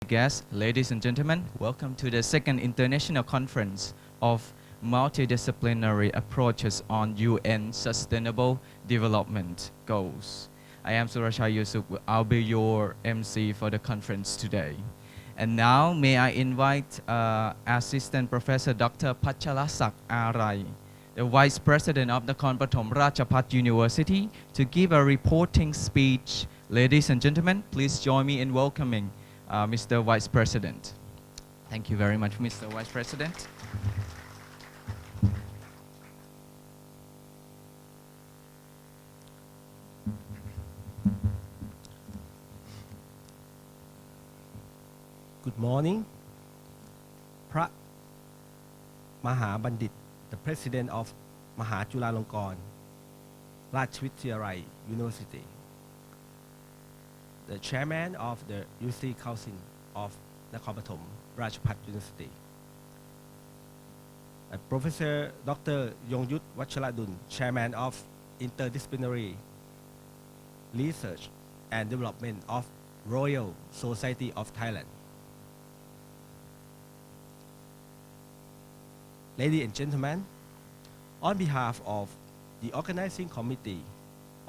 guests, ladies and gentlemen, welcome to the second international conference of multidisciplinary approaches on UN Sustainable Development Goals. I am Surashai Yusuf. I'll be your MC for the conference today. And now, may I invite Assistant Professor Dr. Pachalasak Arai, the Vice President of the Nakhon Pathom Ratchapat University, to give a reporting speech. Ladies and gentlemen, please join me in welcoming Mr. Vice President. Thank you very much, Mr. Vice President. Good morning. พระมหาบัณฑิต the President of มหาจุฬาลงกรณราชวิทยาลัย University, the Chairman of the University Council of Nakhon Pathom Ratchapat University, Professor Dr. Yongyut Wacharadun, Chairman of Interdisciplinary Research and Development of Royal Society of Thailand. Ladies and gentlemen, on behalf of the organizing committee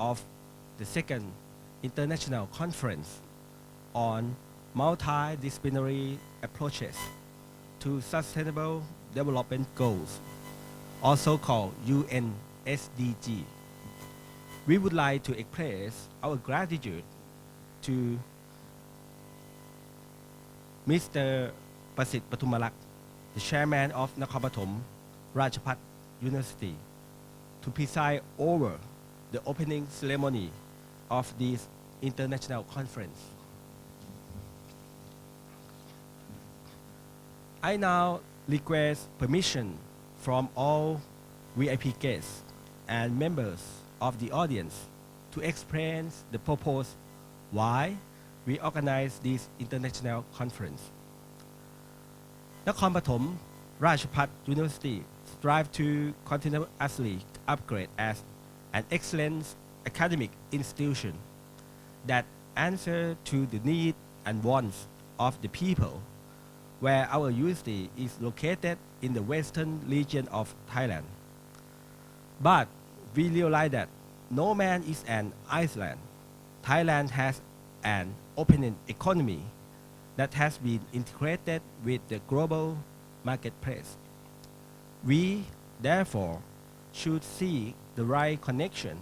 of the second International Conference on Multidisciplinary Approaches to Sustainable Development Goals, also called UN SDG, we would like to express our gratitude to Mr. Prasit Patumalak, the Chairman of Nakhon Pathom Ratchapat University, to preside over the opening ceremony of this international conference. I now request permission from all VIP guests and members of the audience to explain the purpose why we organize this international conference. Nakhon Pathom Ratchapat University strives to continuously upgrade as an excellent academic institution that answers to the needs and wants of the people, where our university is located in the western region of Thailand. But we realize that no man is an island. Thailand has an open economy that has been integrated with the global marketplace. We, therefore, should seek the right connection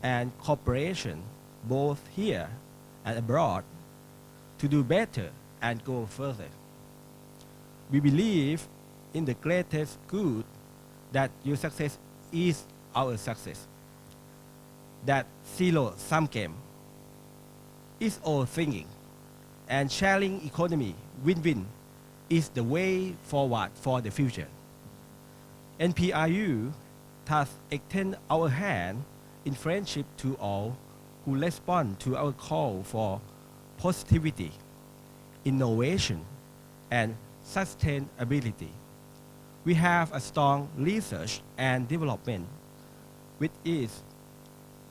and cooperation both here and abroad to do better and go further. We believe in the greatest good that your success is our success, that zero-sum game is all thinking, and sharing economy win-win is the way forward for the future. NPRU thus extend our hand in friendship to all who respond to our call for positivity, innovation, and sustainability. We have a strong research and development, which is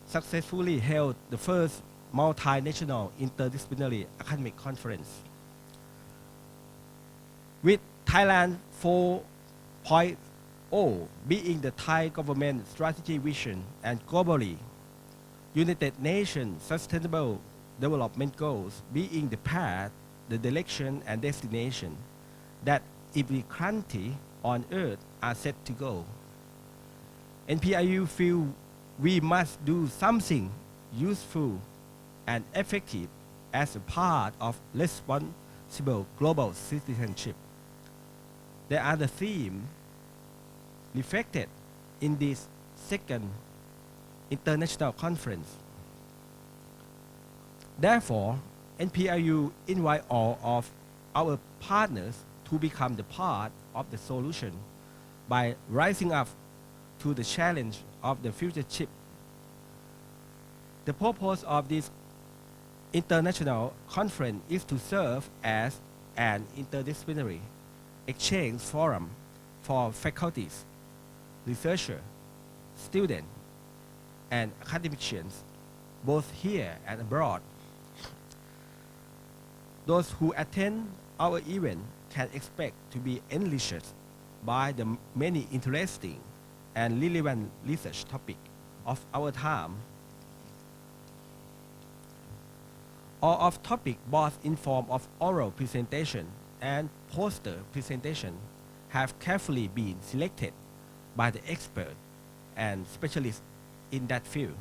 successfully held the first multinational interdisciplinary academic conference. With Thailand 4.0 being the Thai government strategy vision and globally United Nations Sustainable Development Goals being the path, the direction and destination that every country on earth are set to go. NPRU feel we must do something useful and effective as a part of responsible global citizenship. There are the themes reflected in this second international conference. Therefore, NPRU invite all of our partners to become the part of the solution by rising up to the challenge of the future chip. The purpose of this international conference is to serve as an interdisciplinary exchange forum for faculties, researchers, students, and academicians, both here and abroad. Those who attend our event can expect to be enriched by the many interesting and relevant research topics of our time, or of topic both in form of oral presentation and poster presentation have carefully been selected by the expert and specialists in that field.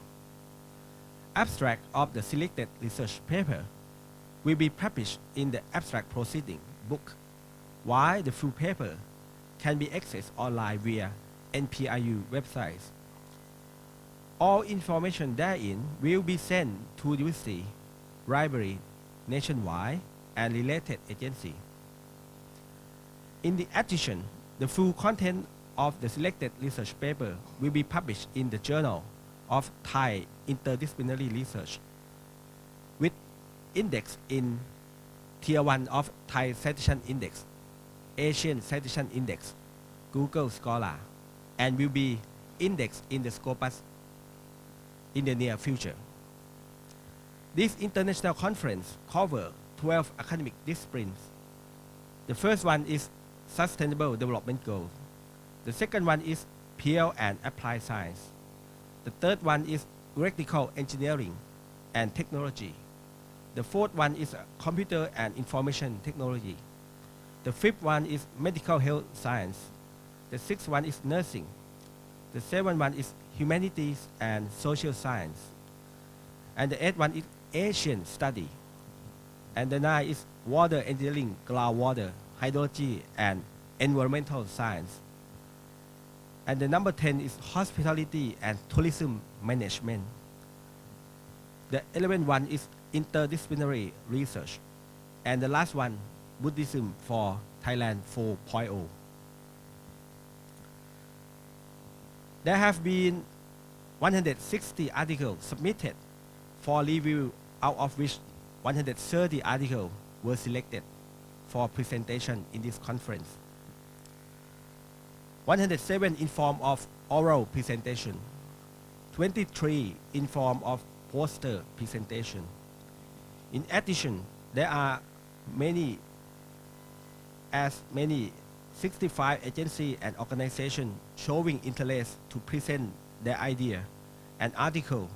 Abstract of the selected research paper will be published in the abstract proceeding book, while the full paper can be accessed online via NPRU websites. All information therein will be sent to university, library nationwide, and related agency. In the addition, the full content of the selected research paper will be published in the Journal of Thai Interdisciplinary Research, with index in Tier 1 of Thai Citation Index, Asian Citation Index, Google Scholar, and will be indexed in the Scopus in the near future. This international conference covers 12 academic disciplines. The first one is Sustainable Development Goals. The second one is Pure and Applied Science. The third one is Electrical Engineering and Technology. The fourth one is Computer and Information Technology. The fifth one is Medical Health Science. The sixth one is Nursing. The seventh one is Humanities and Social Science. And the eighth one is Asian Study. And the ninth is Water Engineering, Groundwater, Hydrology, and Environmental Science. And the number 10 is Hospitality and Tourism Management. The 11th one is Interdisciplinary Research. And the last one, Buddhism for Thailand 4.0. There have been 160 articles submitted for review, out of which 130 articles were selected for presentation in this conference. 107 in form of oral presentation, 23 in form of poster presentation. In addition, there are many 65 agencies and organizations showing interest to present their idea and article.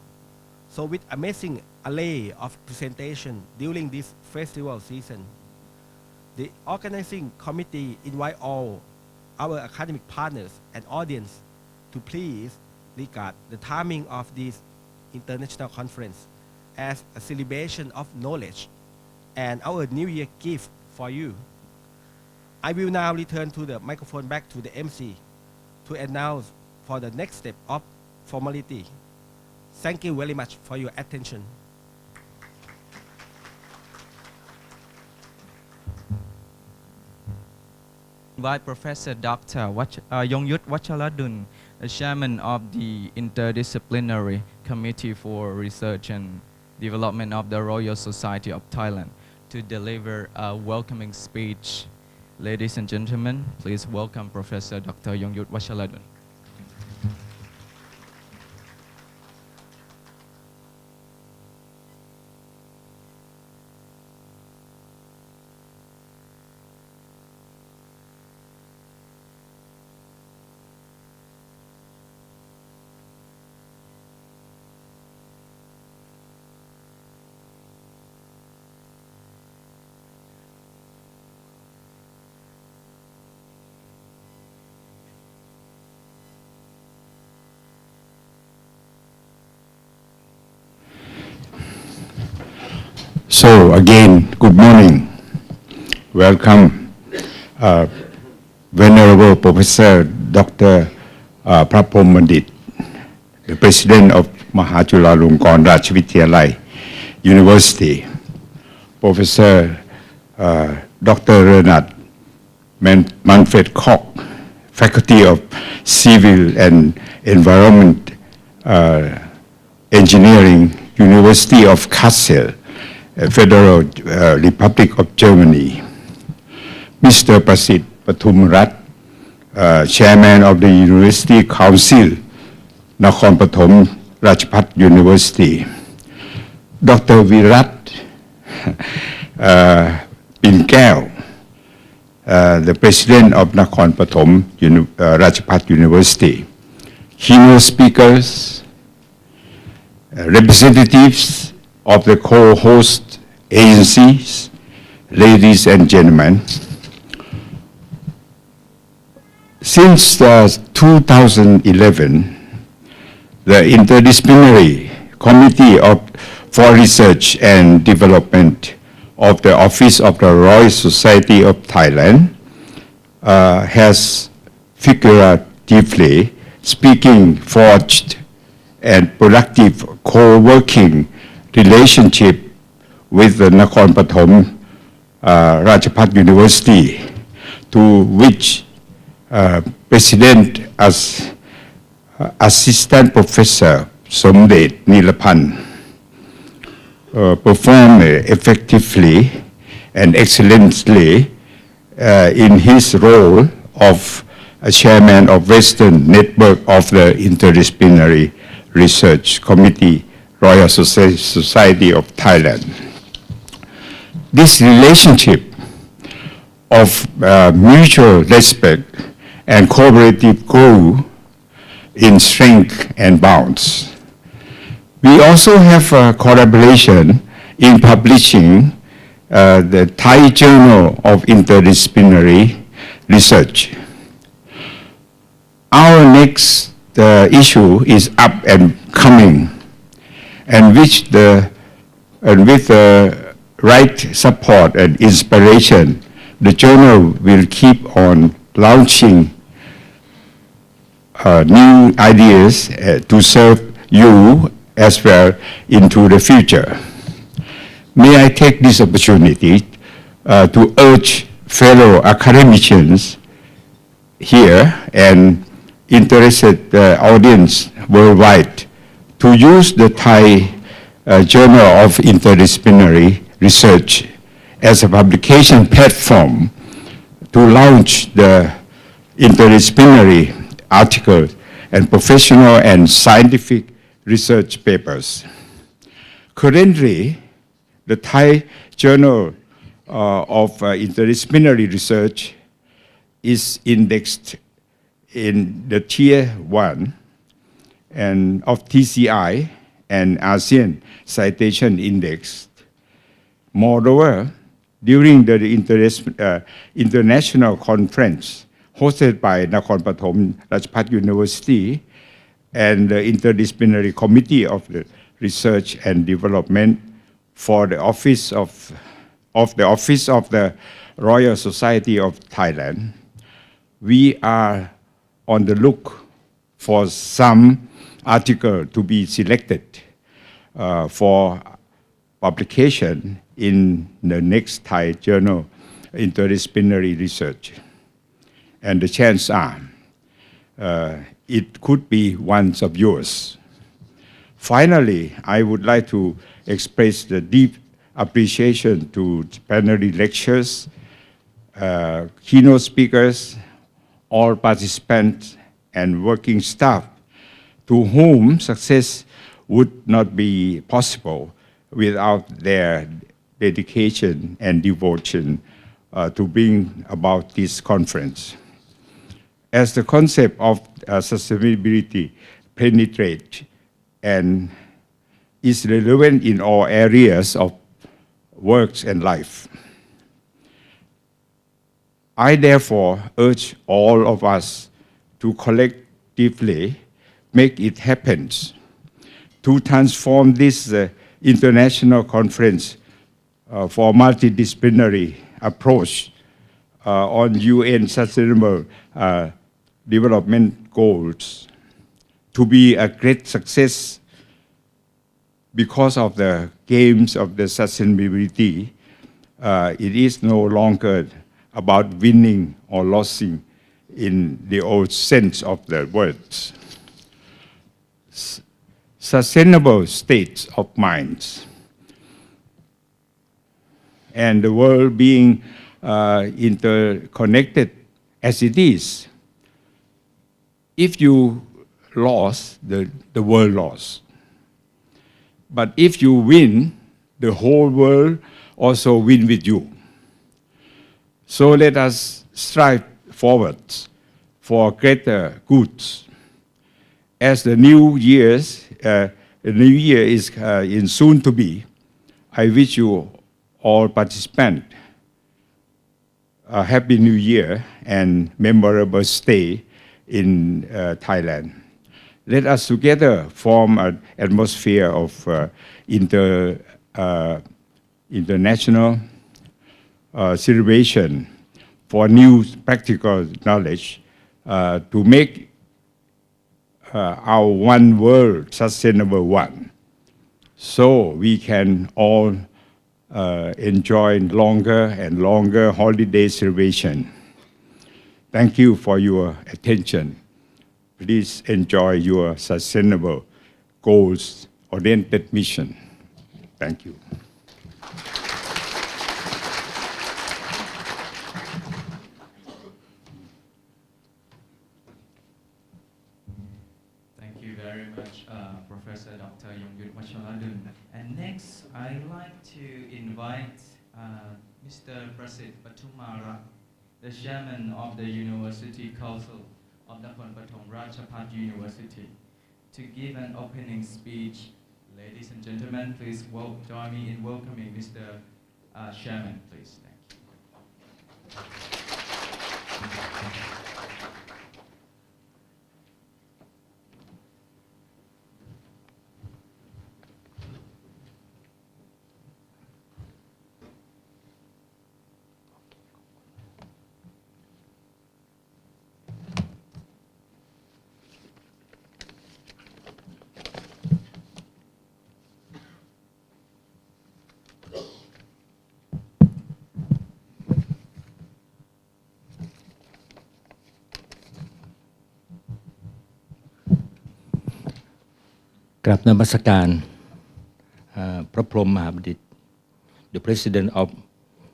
So with amazing array of presentation during this festival season, the organizing committee invite all our academic partners and audience to please regard the timing of this international conference as a celebration of knowledge and our New Year gift for you. I will now return to the microphone back to the MC to announce for the next step of formality. Thank you very much for your attention. By Professor Dr. Yongyut Wachaladun, the chairman of the Interdisciplinary Committee for Research and Development of the Royal Society of Thailand, to deliver a welcoming speech. Ladies and gentlemen, please welcome Professor Dr. Yongyut Wachaladun. So again, good morning. Welcome, Venerable Professor Dr. Prapom Bandit, the President of Mahachulalongkorn Rachvidyalai University, Professor Dr. Renat Manfred Koch, Faculty of Civil and Environment Engineering, University of Kassel, Federal Republic of Germany. Mr. Prasit Pathumrat, Chairman of the University Council, Nakhon Pathom Rajpath University. Dr. Virat, Pinkel, the president of Nakhon Pathom Ratchapat University, keynote speakers, representatives of the co-host agencies, ladies and gentlemen. Since 2011, the Interdisciplinary Committee for Research and Development of the Office of the Royal Society of Thailand has figuratively speaking forged and productive co-working relationship with the Nakhon Pathom Ratchapat University, to which President as Assistant Professor Somdet Nilapan performed effectively and excellently in his role of Chairman of Western Network of the Interdisciplinary Research Committee, Royal Society of Thailand. This relationship of mutual respect and cooperative grew in strength and bounds. We also have a collaboration in publishing the Thai Journal of Interdisciplinary Research. Our next issue is up and coming, and with the right support and inspiration, the journal will keep on launching new ideas to serve you as well into the future. May I take this opportunity to urge fellow academicians here and interested audience worldwide to use the Thai Journal of Interdisciplinary Research as a publication platform to launch the interdisciplinary articles and professional and scientific research papers. Currently, the Thai Journal of Interdisciplinary Research is indexed in the Tier 1 and of TCI and ASEAN Citation Index. Moreover, during the international conference hosted by Nakhon Pathom Ratchapat University and the Interdisciplinary Committee of the Research and Development for the Office of the Royal Society of Thailand, we are on the look for some article to be selected for publication in the next Thai Journal Interdisciplinary Research. And the chances are it could be one of yours. Finally, I would like to express the deep appreciation to plenary lectures, keynote speakers, all participants, and working staff, to whom success would not be possible without their dedication and devotion to bring about this conference. As the concept of sustainability penetrates and is relevant in all areas of works and life, I therefore urge all of us to collectively make it happen, to transform this international conference for multidisciplinary approach on UN Sustainable Development Goals to be a great success because of the games of the sustainability. It is no longer about winning or losing in the old sense of the words. Sustainable states of minds and the world being interconnected as it is. If you lost, the world lost. But if you win, the whole world also win with you. So let us strive forward for greater goods. As the new year is in soon to be, I wish you all participants a happy new year and memorable stay in Thailand. Let us together form an atmosphere of international celebration for new practical knowledge to make our one world sustainable one, so we can all enjoy longer and longer holiday celebration. Thank you for your attention. Please enjoy your sustainable goals-oriented mission. Thank you. Thank you very much, Professor Dr. Yongyut Wachaladun. And next, I'd like to invite Mr. Prasid Patumara, the chairman of the University Council of Nakhon Pathom Ratchapat University, to give an opening speech. Ladies and gentlemen, please join me in welcoming Mr. Chairman, please. Thank you.กราบนมัสการพระพรหมมหาบัณฑิต The President of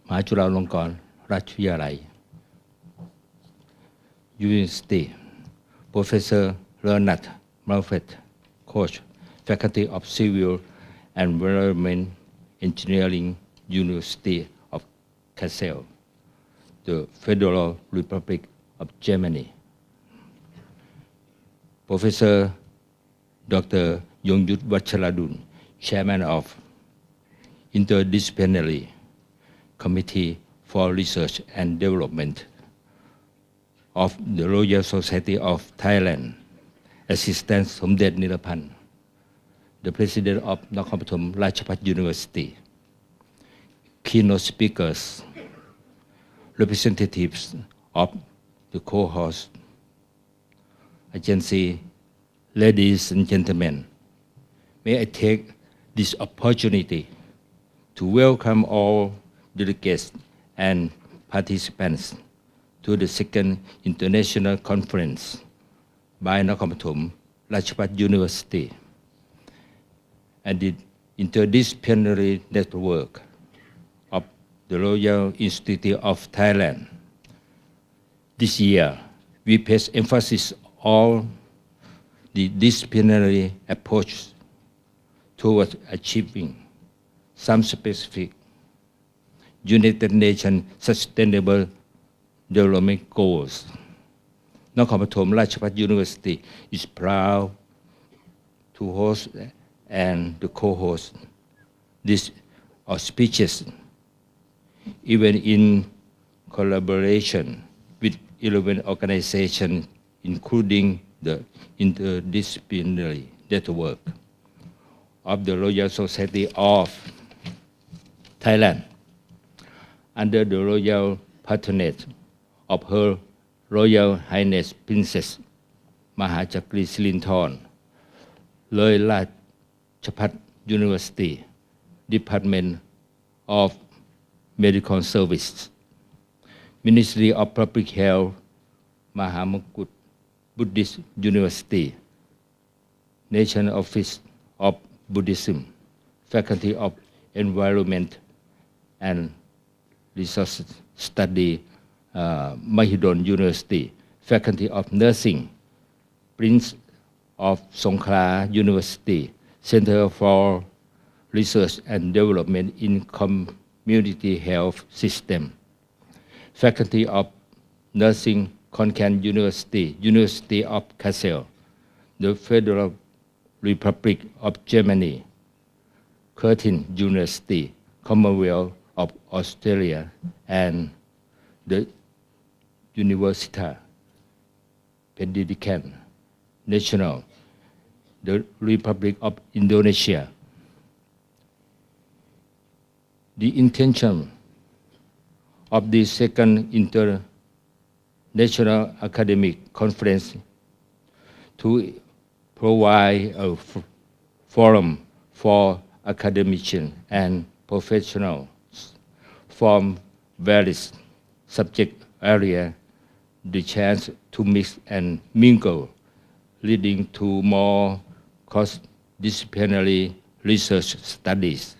มหาจุฬาลงกรณราชวิทยาลัย University Professor Leonard Malfet Coach Faculty of Civil and Environment Engineering University of Kassel The Federal Republic of Germany Professor Dr. Yongyut Wachaladun, Chairman of Interdisciplinary Committee for Research and Development of the Royal Society of Thailand, Assistant Somdet Nirapan, the President of Nakhon Pathom Ratchapat University, keynote speakers, representatives of the co-host agency, ladies and gentlemen, may I take this opportunity to welcome all delegates and participants to the second international conference by Nakhon Pathom Ratchapat University and the interdisciplinary network of the Royal Institute of Thailand. This year, we place emphasis on the disciplinary approach towards achieving some specific United Nations Sustainable Development Goals. Nakhon Pathom Ratchapat University is proud to host and to co-host this auspicious event in collaboration with 11 organizations, including the interdisciplinary network of the Royal Society of Thailand under the royal patronage of Her Royal Highness Princess Mahachakri Sirinthorn, Loi Ratchapat University, Department of Medical Service, Ministry of Public Health, Mahamongkut Buddhist University, National Office of Buddhism, Faculty of Environment and Resource Study, Mahidol University, Faculty of Nursing, Prince of Songkhla University, Center for Research and Development in community health system. Faculty of Nursing, Konkan University, University of Kassel, the Federal Republic of Germany, Curtin University, Commonwealth of Australia, and the Universitas Pendidikan Nasional, the Republic of Indonesia. The intention of the second International Academic Conference to provide a forum for academicians and professionals from various subject areas the chance to mix and mingle, leading to more cross-disciplinary research studies,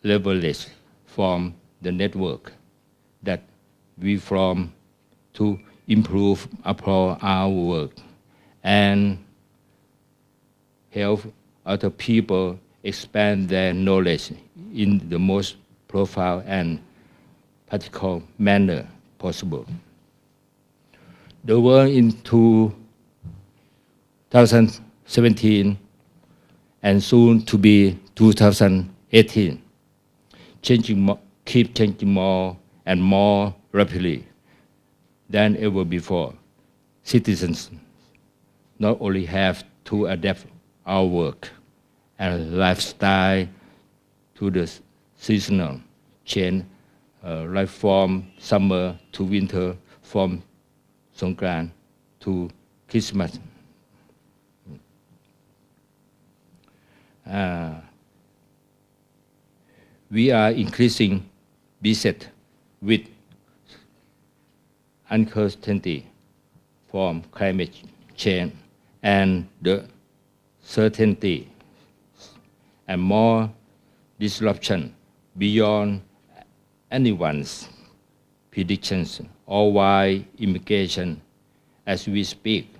leverage from the network that we form to improve upon our work and help other people expand their knowledge in the most profound and practical manner possible. The world in 2017 and soon to be 2018 keep changing more and more rapidly than ever before. Citizens not only have to adapt our work and lifestyle to the seasonal change, like from summer to winter, from Songkran to Christmas. We are increasing beset with uncertainty from climate change and the certainty and more disruption beyond anyone's predictions or wide implication as we speak.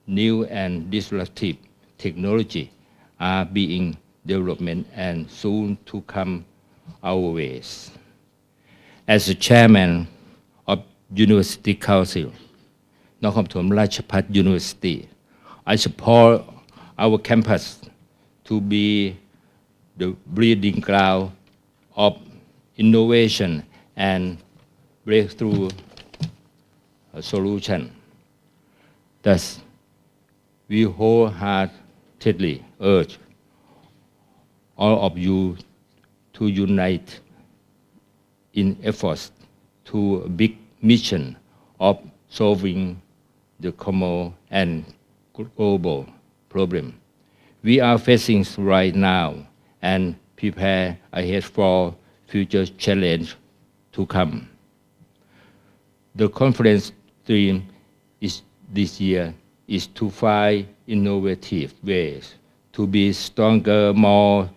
New and disruptive technology are being developed and soon to come our ways. As the chairman of University Council, นครปฐมราชภัฏ University, I support our campus to be the breeding ground of innovation and breakthrough solution. Thus, we wholeheartedly urge all of you to unite in efforts to a big mission of solving the common and global problem we are facing right now and prepare ahead for future challenge to come. The conference theme this year is to find innovative ways to be stronger, more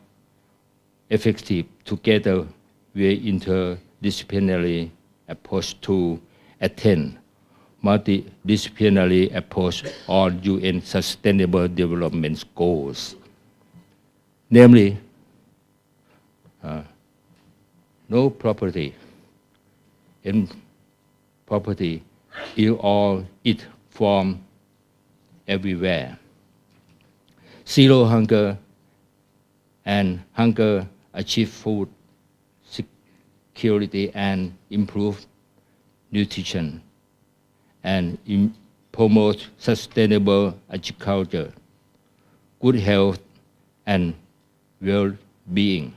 effective together with interdisciplinary approach to attain multidisciplinary approach on UN Sustainable Development Goals. Namely, no property and property is all it from everywhere. Zero hunger and hunger achieve food security and improve nutrition and promote sustainable agriculture, good health and well-being,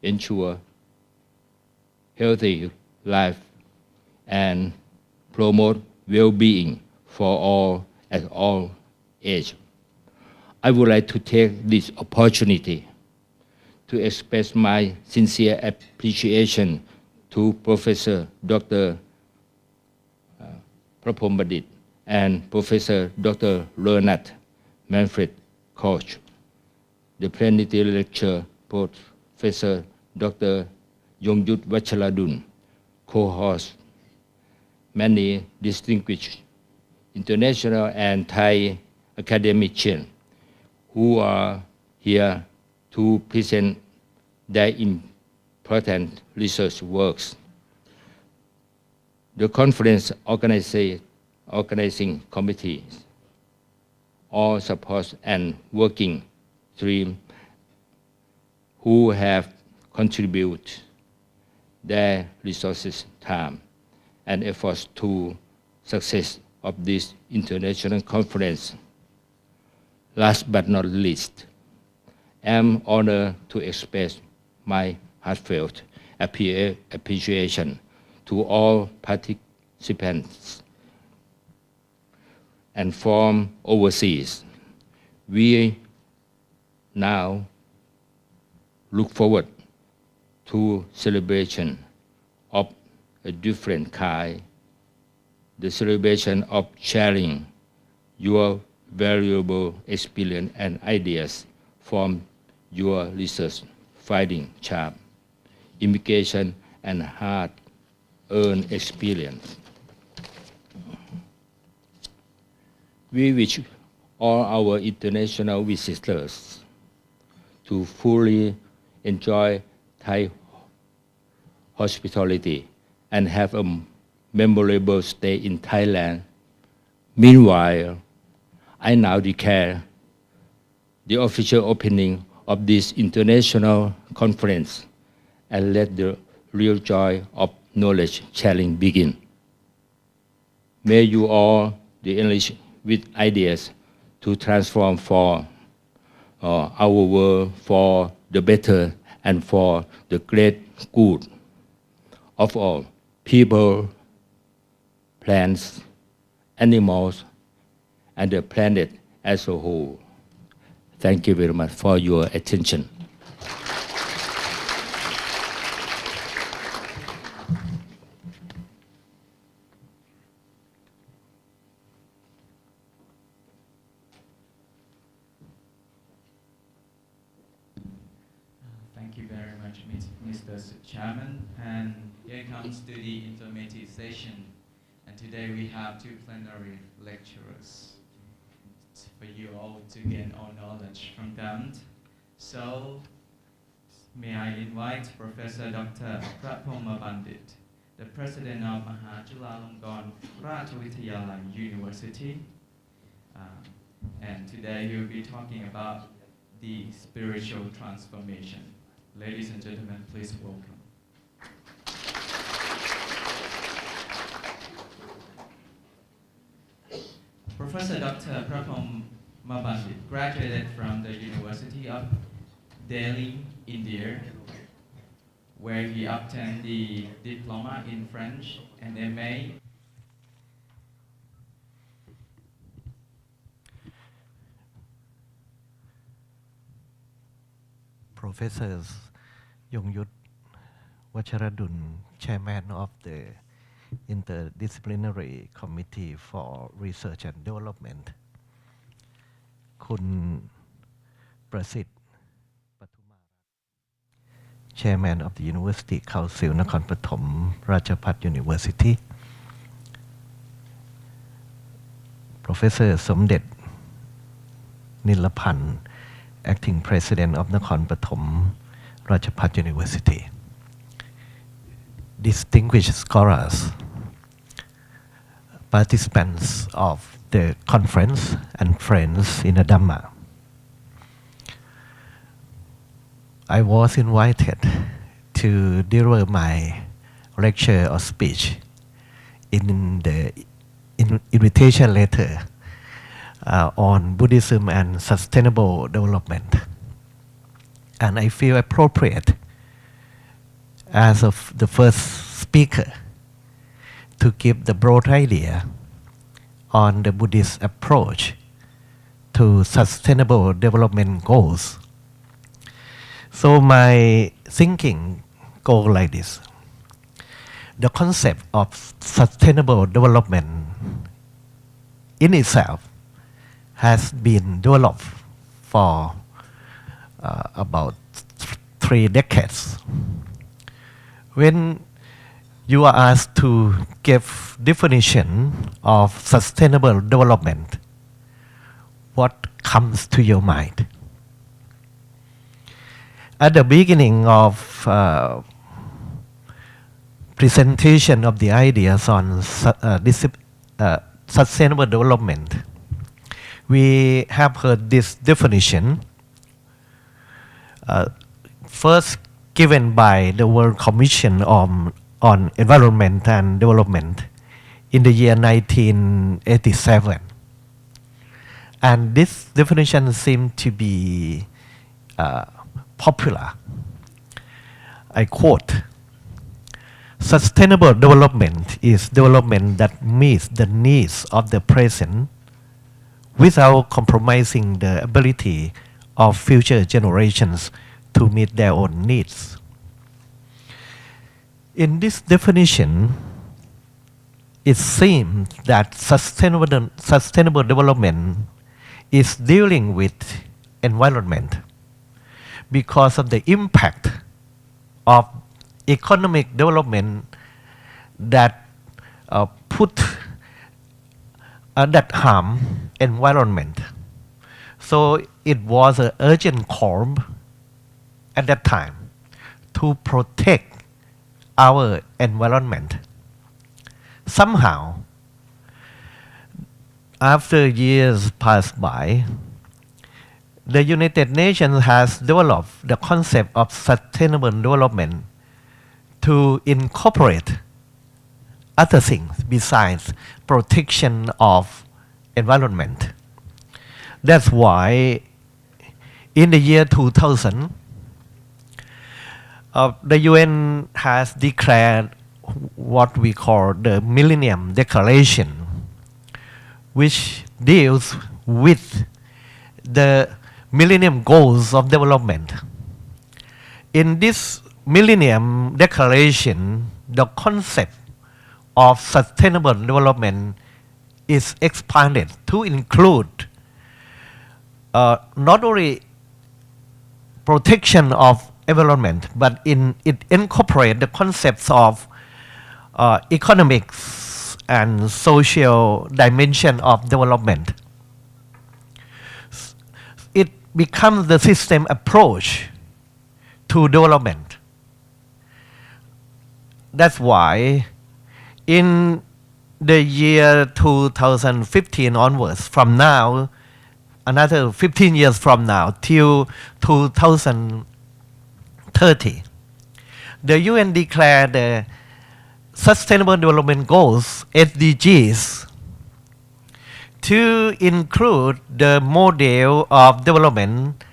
ensure healthy life and promote well-being for all at all ages. I would like to take this opportunity to express my sincere appreciation to Professor Dr. Prapom Badit and Professor Dr. Leonard Manfred Koch, the plenary lecturer Professor Dr. Yongyut Vachaladun, co-host, many distinguished international and Thai academicians who are here to present their important research works. The conference organizing committee all supports and working team who have contributed their resources, time, and efforts to success of this international conference. Last but not least, I am honored to express my heartfelt appreciation to all participants and from overseas. We now look forward to celebration of a different kind, the celebration of sharing your valuable experience and ideas from your research, finding charm, immigration, and hard-earned experience. We wish all our international visitors to fully enjoy Thai hospitality and have a memorable stay in Thailand. Meanwhile, I now declare the official opening of this international conference and let the real joy of knowledge sharing begin. May you all the English with ideas to transform for our world for the better and for the great good of all people, plants, animals, and the planet as a whole. Thank you very much for your attention. Thank you very much, Mr. Chairman. And here comes to the intermediate session. And today we have two plenary lecturers for you all to gain all knowledge from them. So, may I invite Professor Dr. Prapoma Bandit, the President of Mahachulalongkorn Ratchavidyalaya University. And today he will be talking about the spiritual transformation. Ladies and gentlemen, please welcome. Professor Dr. Prapoma Bandit graduated from the University of Delhi, India, where he obtained the diploma in French and MA. Professors Yongyut Vacharadun, Chairman of the Interdisciplinary Committee for Research and Development คุณประสิทธิ์ปทุมารัตน์ Chairman of the University Council นครปฐม ราชภัฏ University Professor สมเด็จนิลพันธ์ Acting President of นครปฐม ราชภัฏ University Distinguished scholars, participants of the conference and friends in the Dhamma. I was invited to deliver my lecture or speech in the invitation letter on Buddhism and sustainable development. And I feel appropriate as of the first speaker to give the broad idea on the Buddhist approach to sustainable development goals. So my thinking go like this. The concept of sustainable development in itself has been developed for about 3 decades. When you are asked to give definition of sustainable development, what comes to your mind? At the beginning of presentation of the ideas on sustainable development. We have heard this definition first given by the World Commission on Environment and Development in the year 1987. And this definition seemed to be popular. I quote, "Sustainable development is development that meets the needs of the present without compromising the ability of future generations to meet their own needs." In this definition, it seems that sustainable development is dealing with environment because of the impact of economic development that that harm environment. So it was an urgent call at that time to protect our environment. Somehow, after years passed by, the United Nations has developed the concept of sustainable development to incorporate other things besides protection of environment. That's why in the year 2000, the UN has declared what we call the Millennium Declaration, which deals with the Millennium Goals of Development. In this Millennium Declaration, the concept of sustainable development is expanded to include not only protection of environment, but it incorporates the concepts of economics and social dimension of development. It becomes the system approach to development. That's why in the year 2015 onwards, from now, another 15 years from now till 2030, the UN declared the Sustainable Development Goals, SDGs, to include the model of development,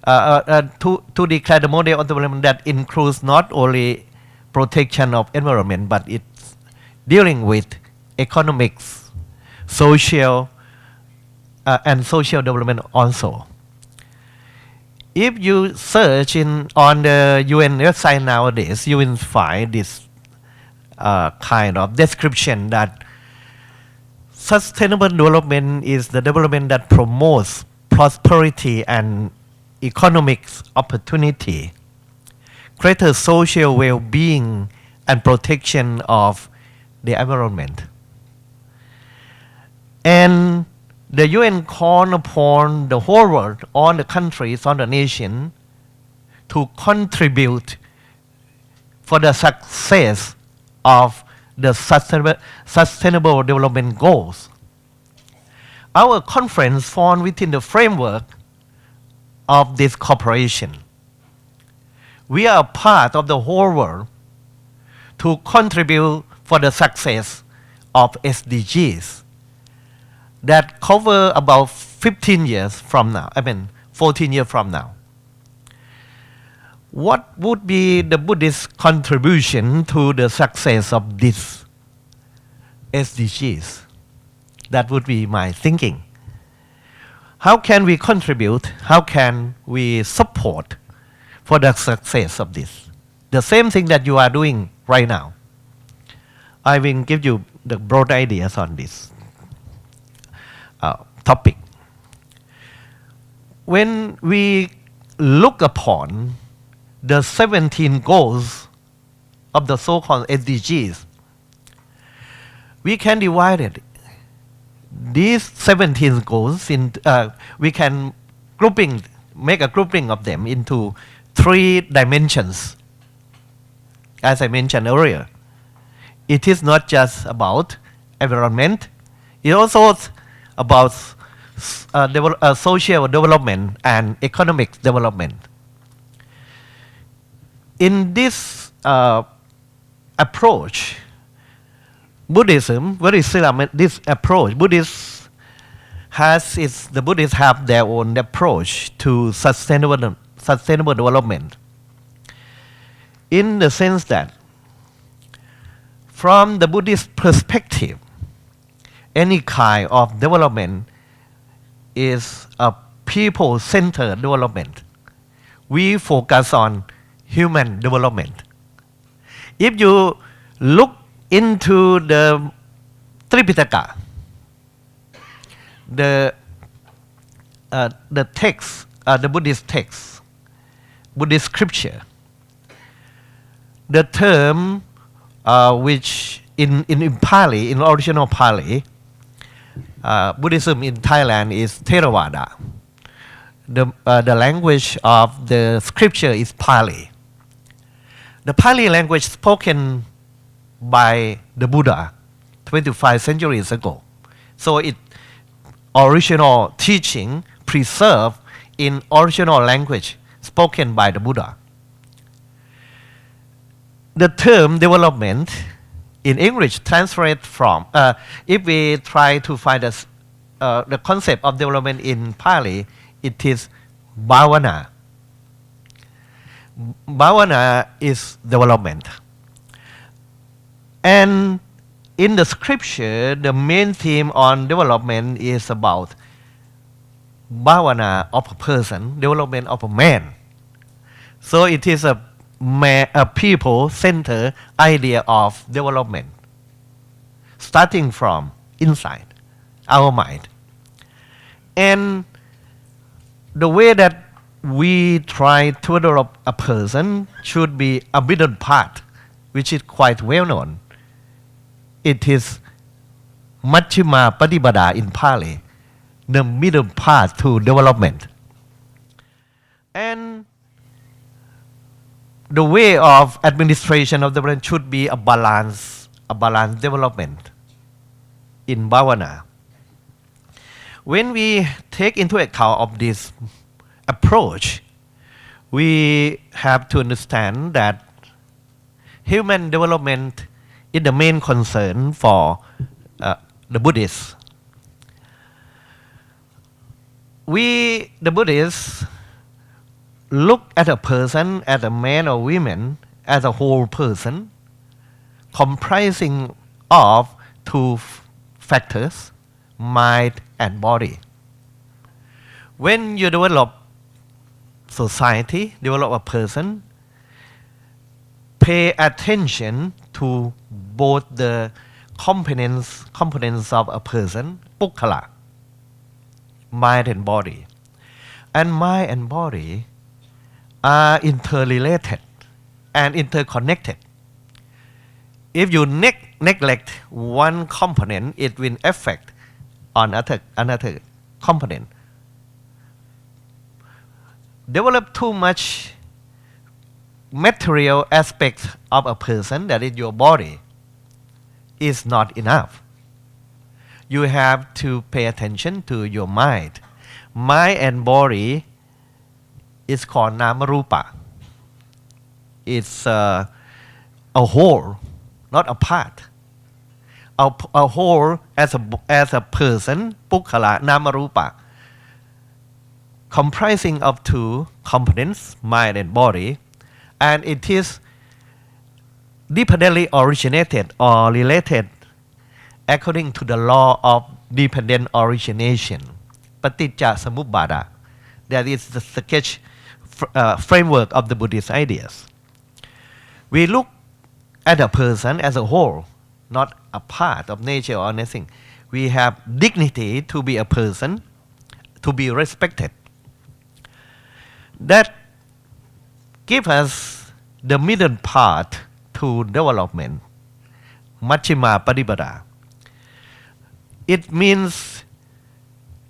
to declare the model of development that includes not only protection of environment, but it's dealing with economics, social, and social development also. If you search on the UN website nowadays, you will find this kind of description that sustainable development is the development that promotes prosperity and economic opportunity, greater social well-being, and protection of the environment. And the UN called upon the whole world, all the countries, all the nations, to contribute for the success of the sustainable development goals. Our conference falls within the framework of this cooperation. We are part of the whole world to contribute for the success of SDGs that cover about 15 years from now, 14 years from now. What would be the Buddhist contribution to the success of these SDGs? That would be my thinking. How can we contribute? How can we support for the success of this? The same thing that you are doing right now. I will give you the broad ideas on this topic. When we look upon the 17 goals of the so-called SDGs, we can divide it. These 17 goals we can make a grouping of them into 3 dimensions, as I mentioned earlier. it is not just about environment, it also about social development and economic development. In this approach, Buddhism, very similar this approach, the Buddhists have their own approach to sustainable development. In the sense that from the Buddhist perspective, any kind of development is a people-centered development. We focus on human development. If you look into the Tripitaka, the text, the Buddhist text, Buddhist scripture, the term which in Pali, in original Pali, Buddhism in Thailand is Theravada. The language of the scripture is Pali. The Pali language spoken by the Buddha 25 centuries ago. So it original teaching preserved in original language spoken by the Buddha. The term development in English translate from, if we try to find the concept of development in Pali, it is bhavana. Bhavana is development. And in the scripture, the main theme on development is about bhavana of a person, development of a man. So it is a people-centered idea of development, starting from inside our mind. And the way that we try to develop a person should be a middle path, which is quite well known. It is Majjhima Patipada in Pali, the middle path to development. And the way of administration of the brain should be a balanced development in bhavana. When we take into account of this approach, we have to understand that human development is the main concern for the Buddhists. We, the Buddhists, look at a person, as a man or woman, as a whole person, comprising of two factors, mind and body. When you develop society, develop a person, pay attention to both the components of a person, pukkala, mind and body. And mind and body are interrelated and interconnected. If you neglect one component, it will affect on another component. Develop too much material aspects of a person, that is your body, is not enough. You have to pay attention to your mind. Mind and body is called Namarupa. It's a whole, not a part. A whole as a person, Pukkala, Namarupa, comprising of two components, mind and body, and it is dependently originated or related according to the law of dependent origination, Paticca Samuppada. That is the sketch framework of the Buddhist ideas. We look at a person as a whole, not a part of nature or anything. We have dignity to be a person, to be respected. That gives us the middle path to development, Majjhima Patipada. It means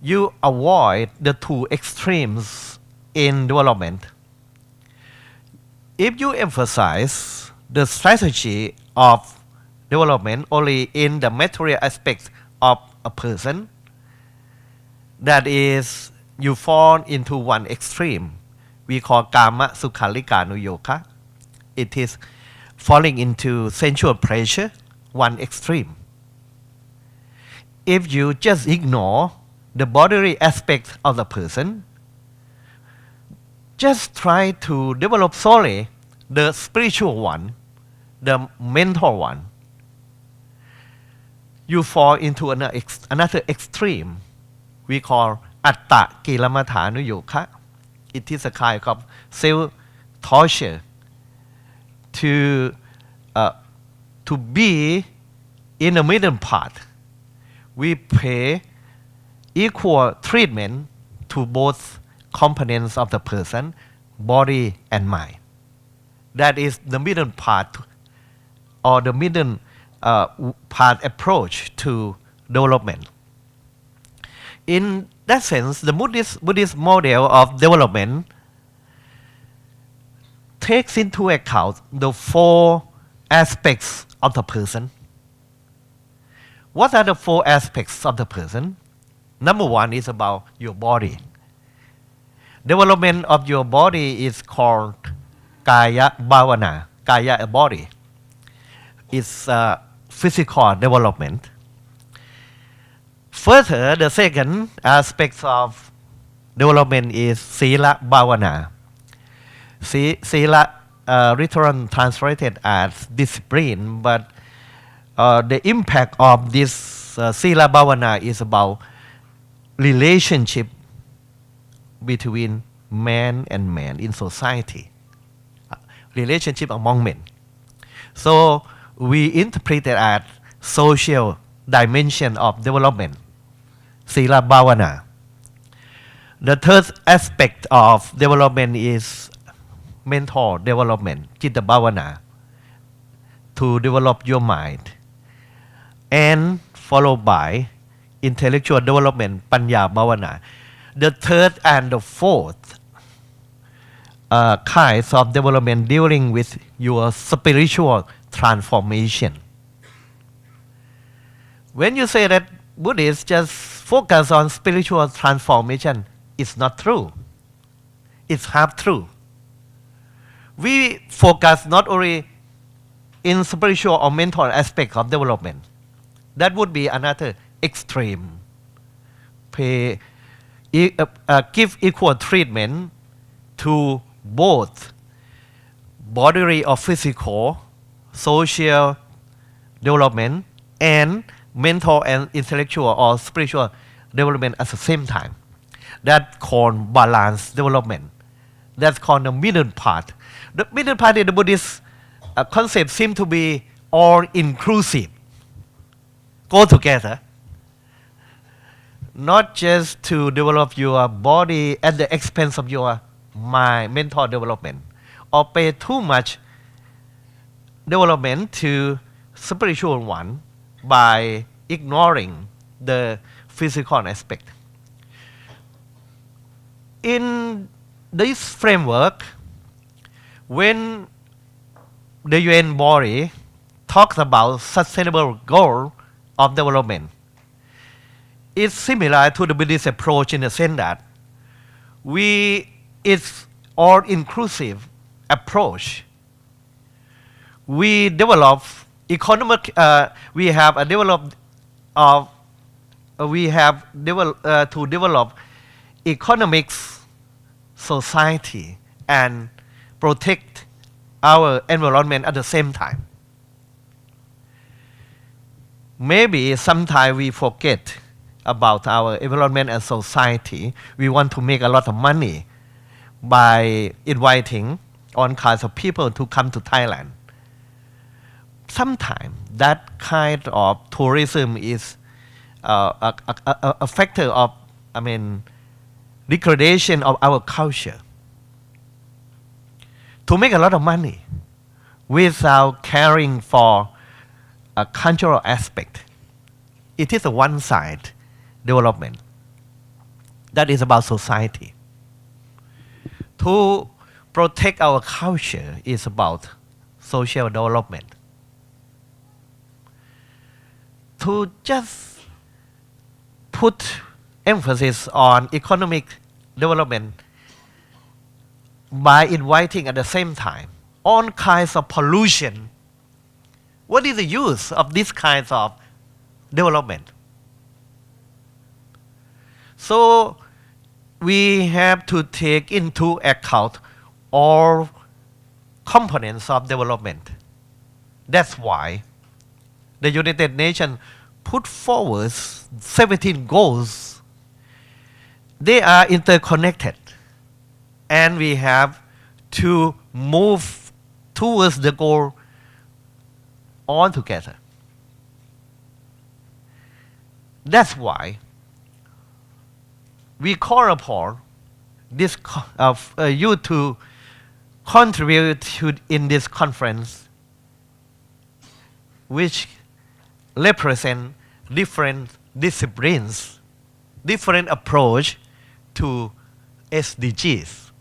you avoid the two extremes in development. If you emphasize the strategy of development only in the material aspects of a person, that is, you fall into one extreme. We call Kama Sukhalika Nuyoka. It is falling into sensual pleasure, one extreme. If you just ignore the bodily aspects of the person, just try to develop solely the spiritual one, the mental one, you fall into another extreme we call Atta Kilamatha Nuyoka. It is a kind of self-torture to be in the middle part. We pay equal treatment to both components of the person, body and mind. That is the middle part or the middle part approach to development. In that sense, the Buddhist model of development takes into account the four aspects of the person. What are the four aspects of the person? Number one is about your body. Development of your body is called Kaya Bhavana. Kaya, a body. It's physical development. Further, the second aspect of development is Sila Bhavana. Sila, literally translated as discipline, but the impact of this Sila Bhavana is about relationship between man and man in society, relationship among men. So we interpret it as social dimension of development, Sila Bhavana. The third aspect of development is mental development, Chitta Bhavana, to develop your mind, and followed by intellectual development, Panya Bhavana. The third and the fourth kinds of development dealing with your spiritual transformation. When you say that Buddhists just focus on spiritual transformation, it's not true. It's half true. We focus not only in spiritual or mental aspect of development. That would be another extreme. Give equal treatment to both bodily or physical, social development, and mental and intellectual or spiritual development at the same time. That's called balanced development. That's called the middle part. The middle part in the Buddhist concept seems to be all inclusive. Go together. Not just to develop your body at the expense of your mind, mental development, or pay too much development to spiritual one by ignoring the physical aspect. In this framework, when the UN body talks about sustainable goal of development, it's similar to the Buddhist approach in the sense that it's all-inclusive approach. We develop economic. We have to develop economics, society, and protect our environment at the same time. Maybe sometimes we forget about our environment and society. We want to make a lot of money by inviting all kinds of people to come to Thailand. Sometimes that kind of tourism is a factor of, degradation of our culture. To make a lot of money without caring for a cultural aspect, it is a one-side development. That is about society. To protect our culture is about social development. to just put emphasis on economic development by inviting at the same time all kinds of pollution. What is the use of these kinds of development? So we have to take into account all components of development. That's why the United Nations put forward 17 goals. They are interconnected, and we have to move towards the goal all together. That's why we call upon this you to contribute in this conference, which represent different disciplines, different approach to SDGs.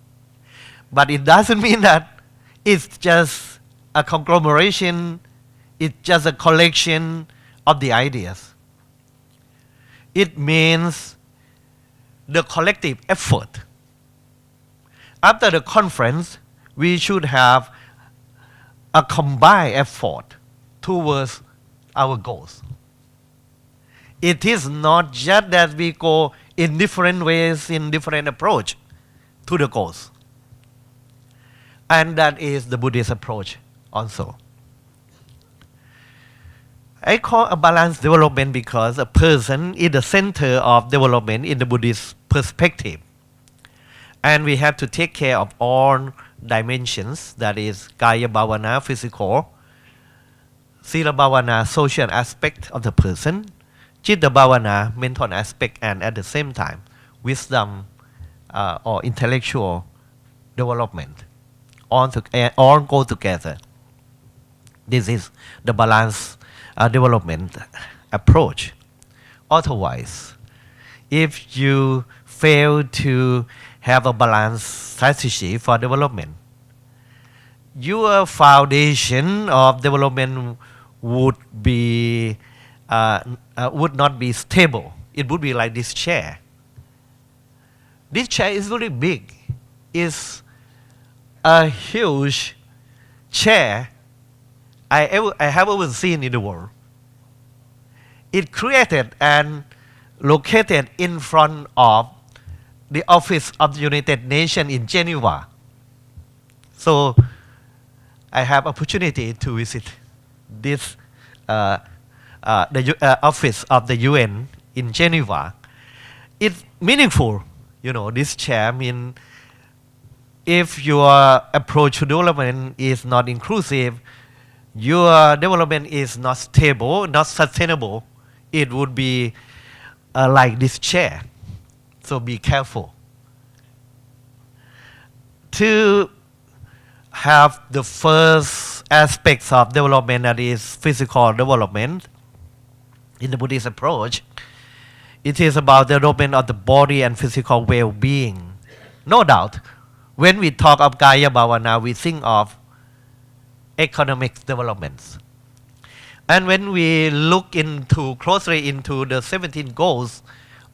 But it doesn't mean that it's just a conglomeration, it's just a collection of the ideas. It means the collective effort. After the conference, we should have a combined effort towards our goals. It is not just that we go in different ways, in different approach to the goals. And that is the Buddhist approach also. I call a balanced development because a person is the center of development in the Buddhist perspective. And we have to take care of all dimensions, that is Kaya Bhavana, physical, Sila Bhavana, social aspect of the person, Chitta Bhavana, mental aspect, and at the same time, wisdom or intellectual development. All go together. This is the balanced development approach. Otherwise, if you fail to have a balanced strategy for development, your foundation of development would not be stable. It would be like this chair. This chair is very big. It's a huge chair I have ever seen in the world. It created and located in front of the office of the United Nations in Geneva. So I have opportunity to visit this office of the UN in Geneva. It's meaningful, this chair means if your approach to development is not inclusive, your development is not stable, not sustainable, it would be like this chair. So be careful. To have the first aspects of development, that is physical development, in the Buddhist approach, it is about the development of the body and physical well-being. No doubt, when we talk of Kaya Bhavana, we think of economic developments. And when we look closely into the 17 goals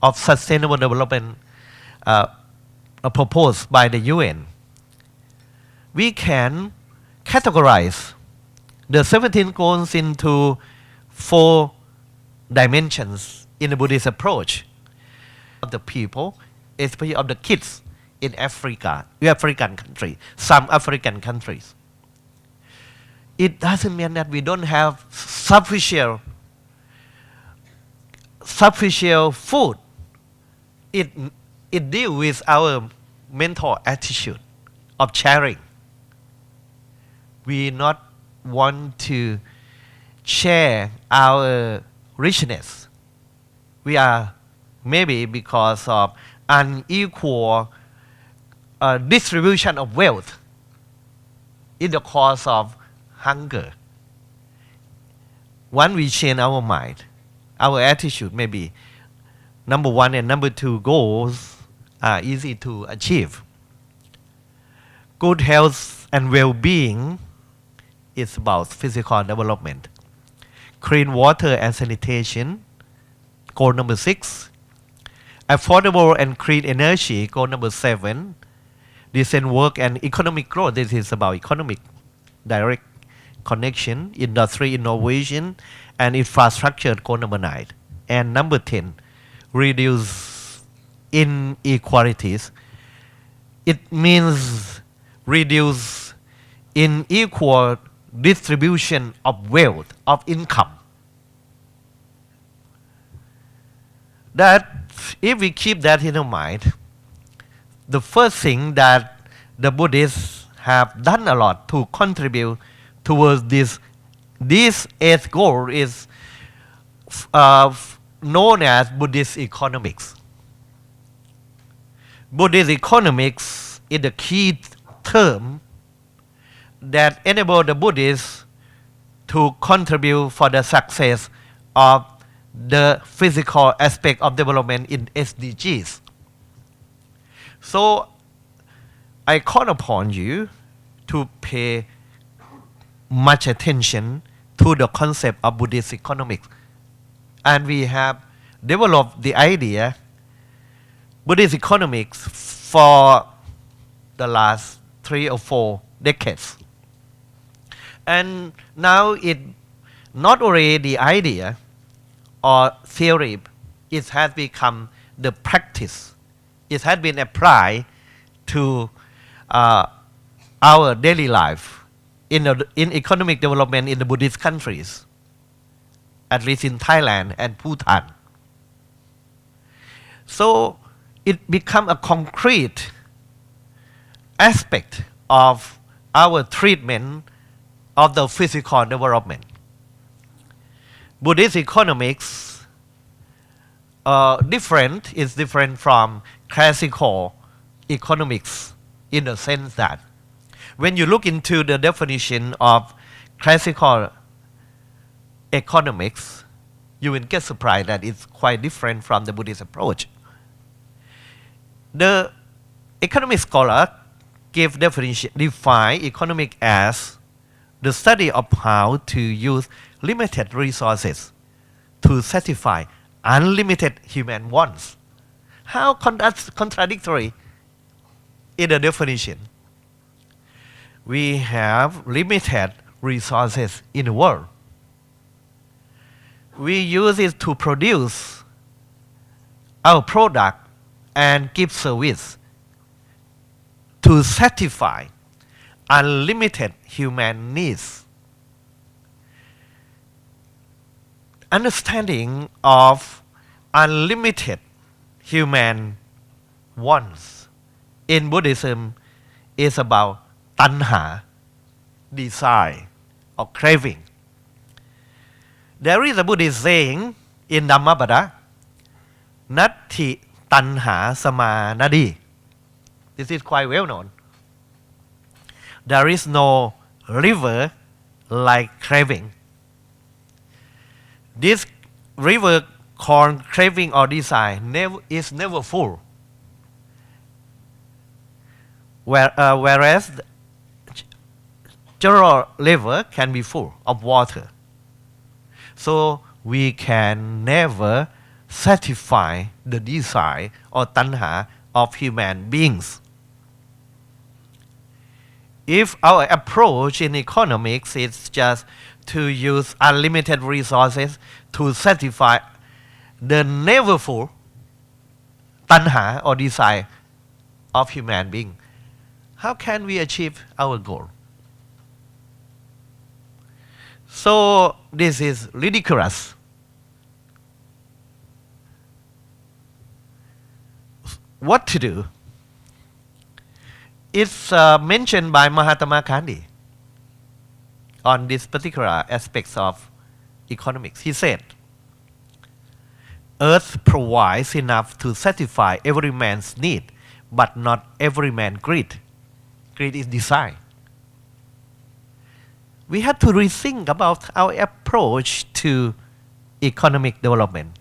of sustainable development proposed by the UN, we can categorize the 17 goals into 4 dimensions in the Buddhist approach. Of the people, especially of the kids in Africa, African countries, some African countries. It doesn't mean that we don't have sufficient food. It deals with our mental attitude of sharing. We not want to share our richness. We are maybe because of unequal distribution of wealth in the cause of hunger. When we change our mind, our attitude maybe number 1 and number 2 goals are easy to achieve. Good health and well-being is about physical development. clean water and sanitation, goal number 6. Affordable and clean energy, goal number 7. Decent work and economic growth, this is about economic direct connection, industry innovation, and infrastructure, goal number 9. And number 10, reduce inequalities. It means reduce unequal distribution of wealth, of income. That if we keep that in our mind, the first thing that the Buddhists have done a lot to contribute towards this 8th goal is known as Buddhist economics. Buddhist economics is the key term that enable the Buddhists to contribute for the success of the physical aspect of development in SDGs. So I call upon you to pay much attention to the concept of Buddhist economics. And we have developed the idea Buddhist economics for the last 3 or 4 decades. And now it not only the idea or theory, it has become the practice. It has been applied to our daily life in economic development in the Buddhist countries, at least in Thailand and Bhutan. So it become a concrete aspect of our treatment of the physical development. Buddhist economics is different from classical economics in the sense that when you look into the definition of classical economics, you will get surprised that it's quite different from the Buddhist approach. The economic scholar define economic as the study of how to use limited resources to satisfy unlimited human wants. How contradictory in the definition? We have limited resources in the world. We use it to produce our product and give service to satisfy unlimited human needs. Understanding of unlimited human wants in Buddhism is about tanha, desire or craving. There is a Buddhist saying in Dhammapada, Natti tanha samanadi. This is quite well known. There is no river like craving. This river called craving or desire is never full. Whereas general river can be full of water. So we can never satisfy the desire or tanha of human beings. If our approach in economics is just to use unlimited resources to satisfy the never full tanha or desire of human being, how can we achieve our goal? So this is ridiculous. What to do? It's mentioned by Mahatma Gandhi on this particular aspects of economics. He said, Earth provides enough to satisfy every man's need, but not every man's greed. Greed is desire. We have to rethink about our approach to economic development.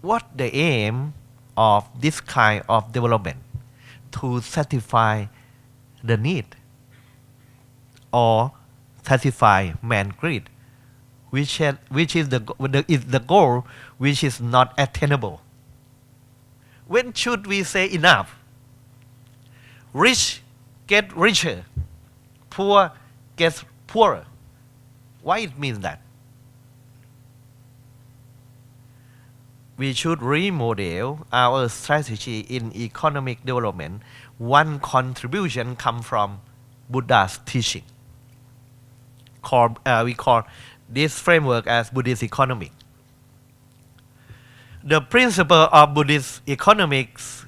What the aim of this kind of development? To satisfy the need or satisfy man greed, which is the goal which is not attainable. When should we say enough? Rich get richer, poor gets poorer. Why it means that? We should remodel our strategy in economic development. One contribution comes from Buddha's teaching. We call this framework as Buddhist economic. The principle of Buddhist economics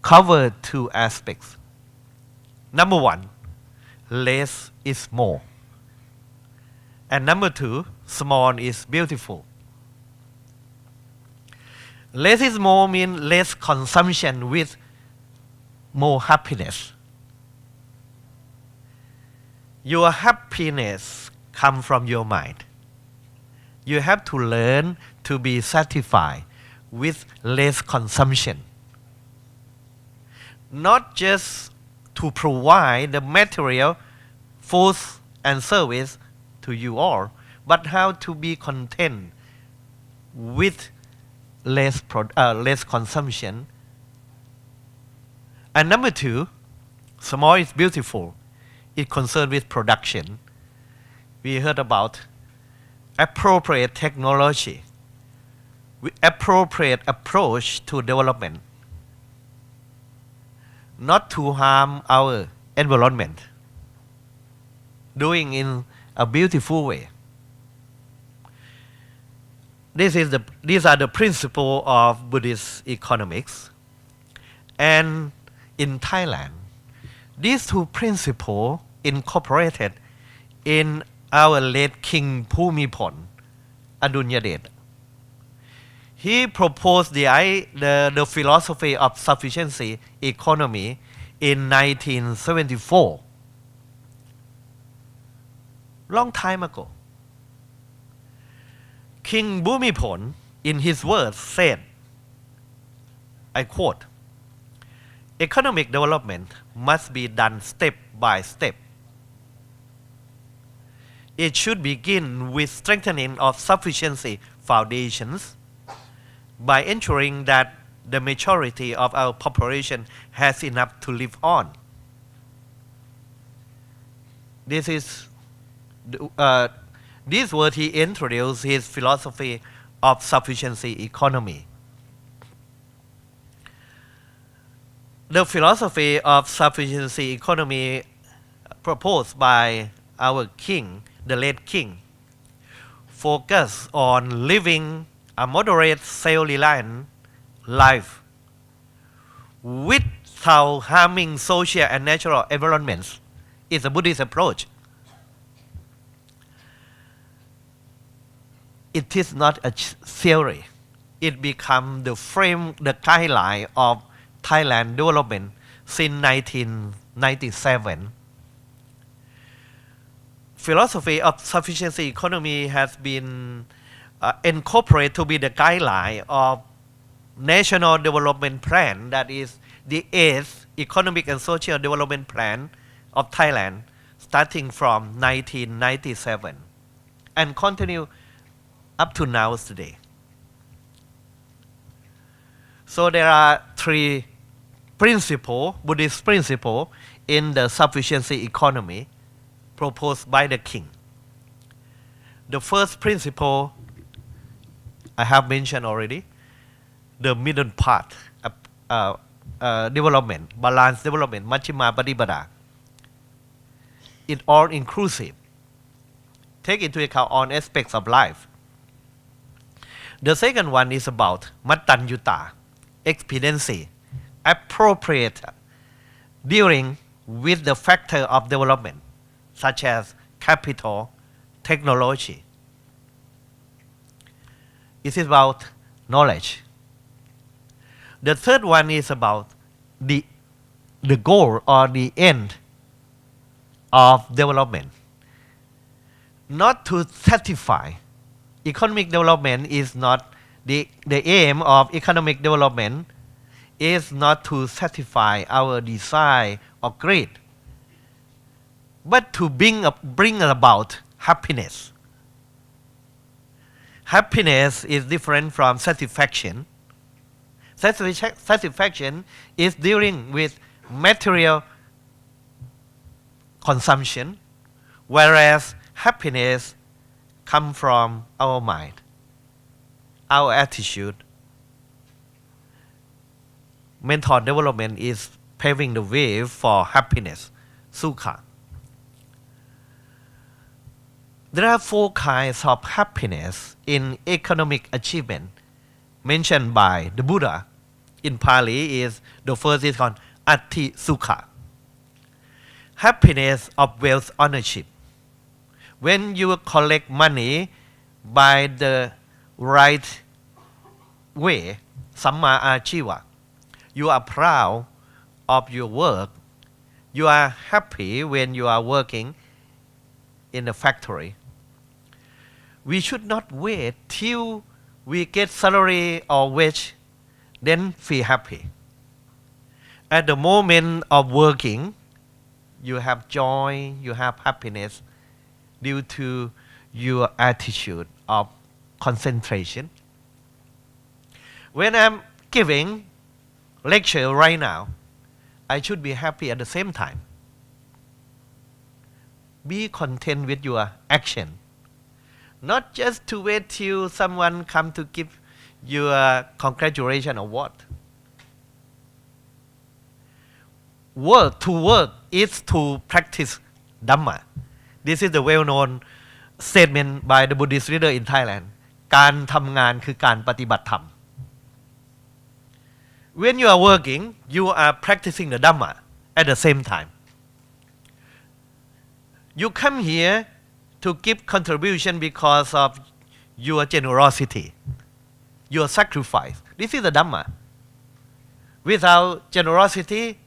cover two aspects. Number one, less is more. And number two, small is beautiful. Less is more means less consumption with more happiness. Your happiness comes from your mind. You have to learn to be satisfied with less consumption. Not just to provide the material, foods and service to you all, but how to be content with less consumption. And number two, small is beautiful. It concerns with production. We heard about appropriate technology, appropriate approach to development, not to harm our environment, doing in a beautiful way. These are the principles of Buddhist economics. And in Thailand, these two principles incorporated in our late King Bhumibol Adulyadej. He proposed the philosophy of sufficiency economy in 1974. Long time ago. King Bhumibol, in his words, said, I quote, economic development must be done step by step. It should begin with strengthening of sufficiency foundations by ensuring that the majority of our population has enough to live on. This word he introduced his philosophy of sufficiency economy. The philosophy of sufficiency economy proposed by our king, the late king, focus on living a moderate self-reliant life without harming social and natural environments. It's a Buddhist approach. It is not a theory. It became the guideline of Thailand development since 1997. Philosophy of sufficiency economy has been incorporated to be the guideline of National Development Plan, that is the 8th Economic and Social Development Plan of Thailand, starting from 1997 and continue up to now today. So there are three Buddhist principles in the sufficiency economy proposed by the king. The first principle I have mentioned already, the middle part, development, balanced development, Majjhima Patipada. It's all inclusive. Take into account all aspects of life. The second one is about Mattanyutta, expediency, appropriate dealing with the factor of development, such as capital, technology. It is about knowledge. The third one is about the goal or the end of development. Not to satisfy. Economic development is not the aim of economic development is not to satisfy our desire or greed, but to bring about happiness. Happiness is different from satisfaction. Satisfaction is dealing with material consumption, whereas happiness comes from our mind, our attitude. Mental development is paving the way for happiness, sukha. There are 4 kinds of happiness in economic achievement mentioned by the Buddha. In Pali, is the first is called Ati Sukha. Happiness of wealth ownership. When you collect money by the right way, Samma Achiva, you are proud of your work. You are happy when you are working in a factory. We should not wait till we get salary or wage, then feel happy. At the moment of working, you have joy, you have happiness due to your attitude of concentration. When I'm giving lecture right now, I should be happy at the same time. Be content with your action. Not just to wait till someone come to give you a congratulation award. To work is to practice Dhamma. This is the well-known statement by the Buddhist leader in Thailand. การทำงานคือการปฏิบัติธรรม When you are working, you are practicing the Dhamma at the same time. You come here to give contribution because of your generosity, your sacrifice. This is the Dhamma. Without generosity,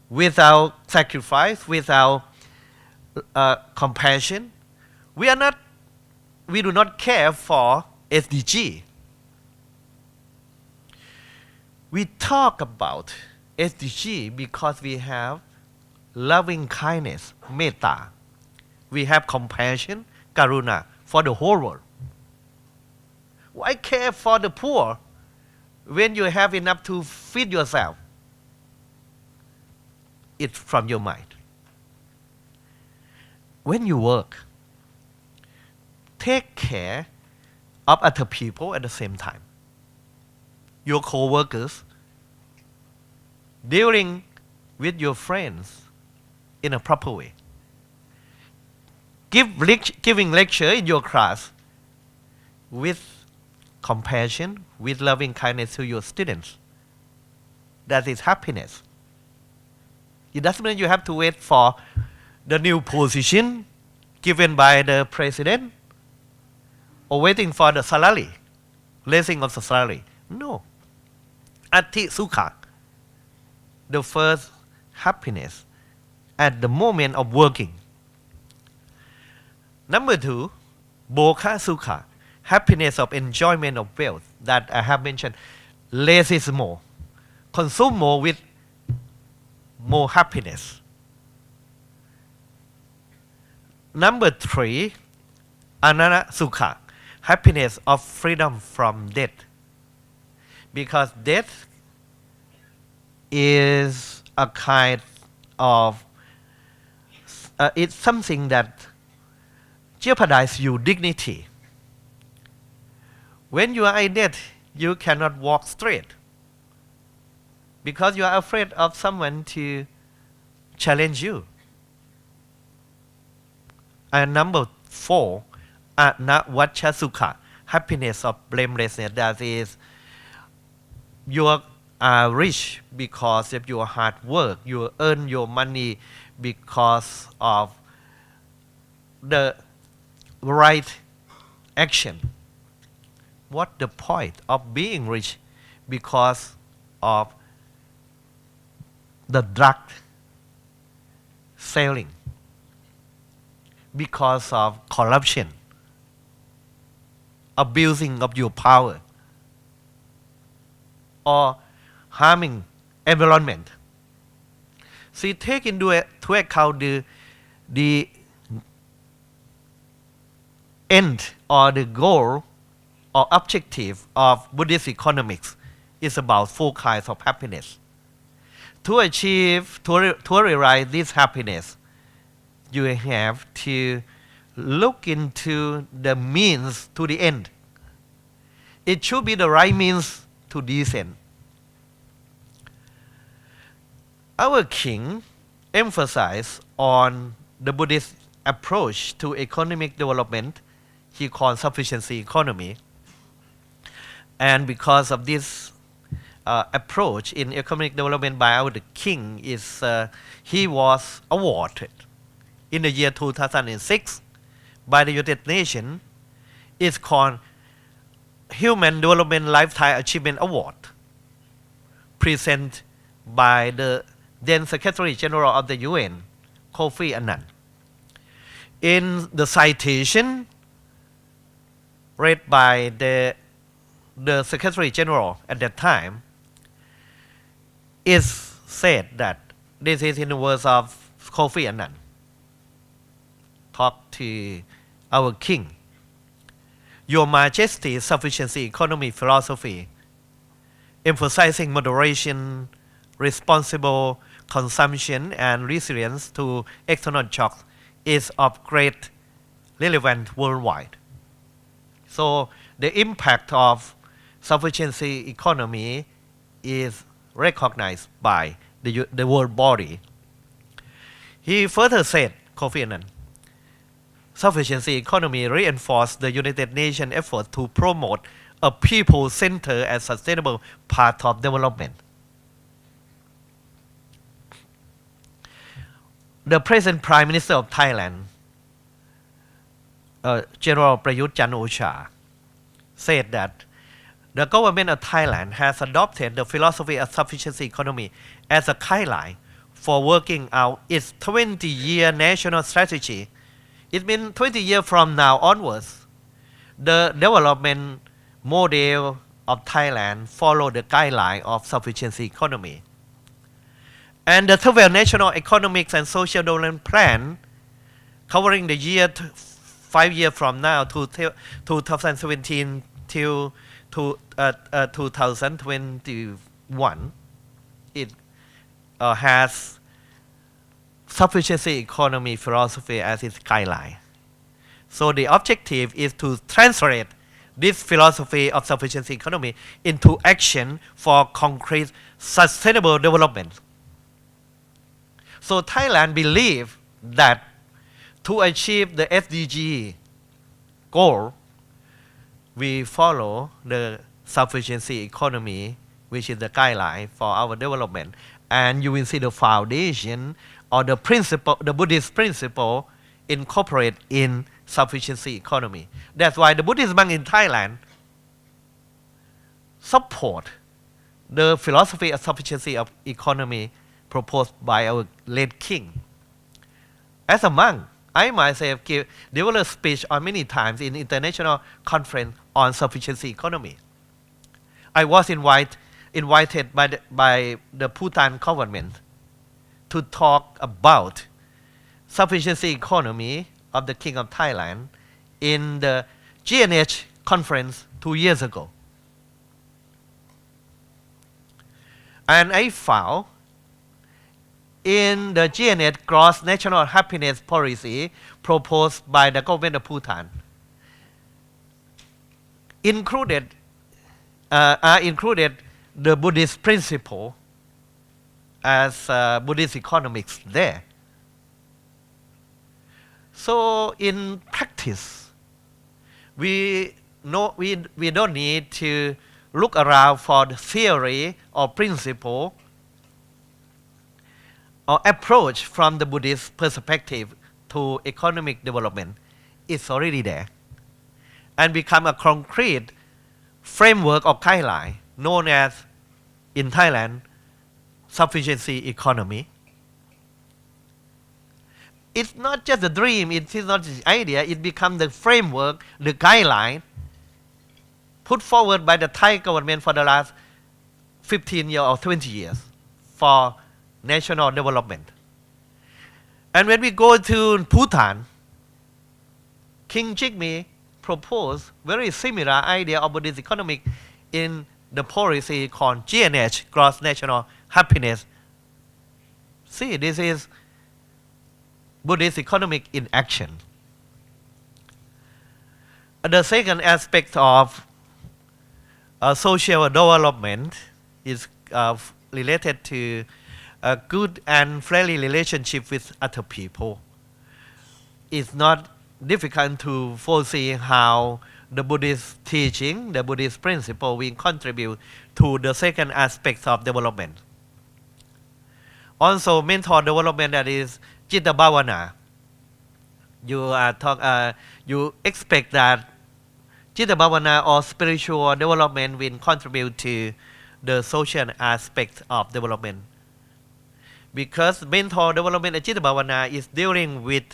without sacrifice, without compassion, we do not care for SDG. We talk about SDG because we have loving kindness, metta. We have compassion, karuna, for the whole world. Why care for the poor when you have enough to feed yourself? It's from your mind. When you work, take care of other people at the same time. Your co-workers, dealing with your friends in a proper way. Giving lecture in your class with compassion, with loving kindness to your students. That is happiness. It doesn't mean you have to wait for the new position given by the president or waiting for the salary, raising of the salary. No. Ati Sukha, the first happiness at the moment of working. Number 2, Bokha Sukha, happiness of enjoyment of wealth that I have mentioned. Less is more. Consume more with more happiness. Number 3, Anana Sukha, happiness of freedom from death. Because death is a kind of, it's something that jeopardizes your dignity. When you are in death, you cannot walk straight because you are afraid of someone to challenge you. And number 4, Anavaccha Sukha, happiness of blamelessness. That is, you are rich because of your hard work. You earn your money because of the right action. What the point of being rich? Because of the drug selling, because of corruption, abusing of your power, or harming environment. So take into account the the end or the goal or objective of Buddhist economics is about 4 kinds of happiness. To achieve, to realize this happiness, you have to look into the means to the end. It should be the right means to this end. Our king emphasized on the Buddhist approach to economic development. He called sufficiency economy. And because of this approach in economic development by our king, he was awarded in the year 2006 by the United Nations. It's called Human Development Lifetime Achievement Award, presented by the then Secretary General of the UN, Kofi Annan. In the citation read by the Secretary General at that time, it said that this is in the words of Kofi Annan, talk to our king. Your Majesty's sufficiency economy philosophy, emphasizing moderation, responsible consumption, and resilience to external shocks, is of great relevance worldwide. So the impact of sufficiency economy is recognized by the world body. He further said, Kofi Annan, sufficiency economy reinforced the United Nations effort to promote a people-centered and sustainable path of development. The present Prime Minister of Thailand, General Prayut Chan-o-cha, said that the government of Thailand has adopted the philosophy of sufficiency economy as a guideline for working out its 20-year national strategy. It means 20 years from now onwards, the development model of Thailand follow the guideline of sufficiency economy. And the 12 National Economic and Social Development Plan, covering the year 5 years from now to 2017 till 2021, it has sufficiency economy philosophy as its guideline. So the objective is to translate this philosophy of sufficiency economy into action for concrete sustainable development. So Thailand believes that to achieve the SDG goal, we follow the sufficiency economy, which is the guideline for our development. And you will see the foundation or the principle, the Buddhist principle incorporate in sufficiency economy. That's why the Buddhist monk in Thailand support the philosophy of sufficiency of economy proposed by our late king. As a monk, I myself delivered a speech on many times in international conference on sufficiency economy. I was invited by the Bhutan government to talk about sufficiency economy of the King of Thailand in the GNH conference 2 years ago. And I found in the GNH Gross National Happiness Policy proposed by the government of Bhutan, are included the Buddhist principle as Buddhist economics there. So in practice, we don't need to look around for the theory or principle or approach from the Buddhist perspective to economic development. It's already there and become a concrete framework or guideline known as, in Thailand, sufficiency economy. It's not just a dream, it is not just an idea, it becomes the framework, the guideline put forward by the Thai government for the last 15 years or 20 years for national development. And when we go to Bhutan, King Jigme proposed very similar idea of Buddhist economic in the policy called GNH, Gross National Happiness. See, this is Buddhist economic in action. The second aspect of social development is related to a good and friendly relationship with other people. It's not difficult to foresee how the Buddhist teaching, the Buddhist principle will contribute to the second aspect of development. Also, mental development, that is Citta Bhavana. You expect that Citta Bhavana or spiritual development will contribute to the social aspect of development. Because mental development and Citta Bhavana is dealing with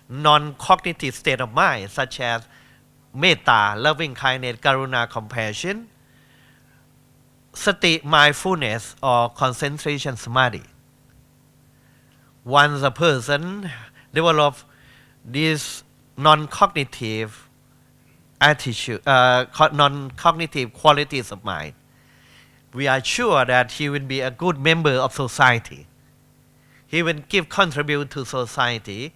non-cognitive state of mind, such as metta, loving kindness, karuna, compassion, sati, mindfulness, or concentration, samadhi. Once a person develops this non-cognitive attitude, non-cognitive qualities of mind, we are sure that he will be a good member of society. He will contribute to society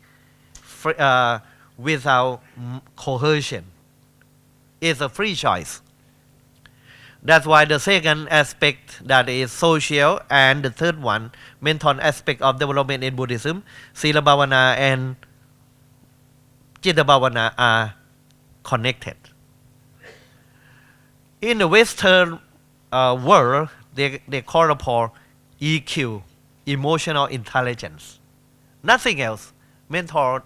without coercion. It's a free choice. That's why the second aspect, that is social, and the third one, mental aspect of development in Buddhism, Sila Bhavana and Citta Bhavana, are connected. In the Western world, they call upon EQ, emotional intelligence. Nothing else. Mental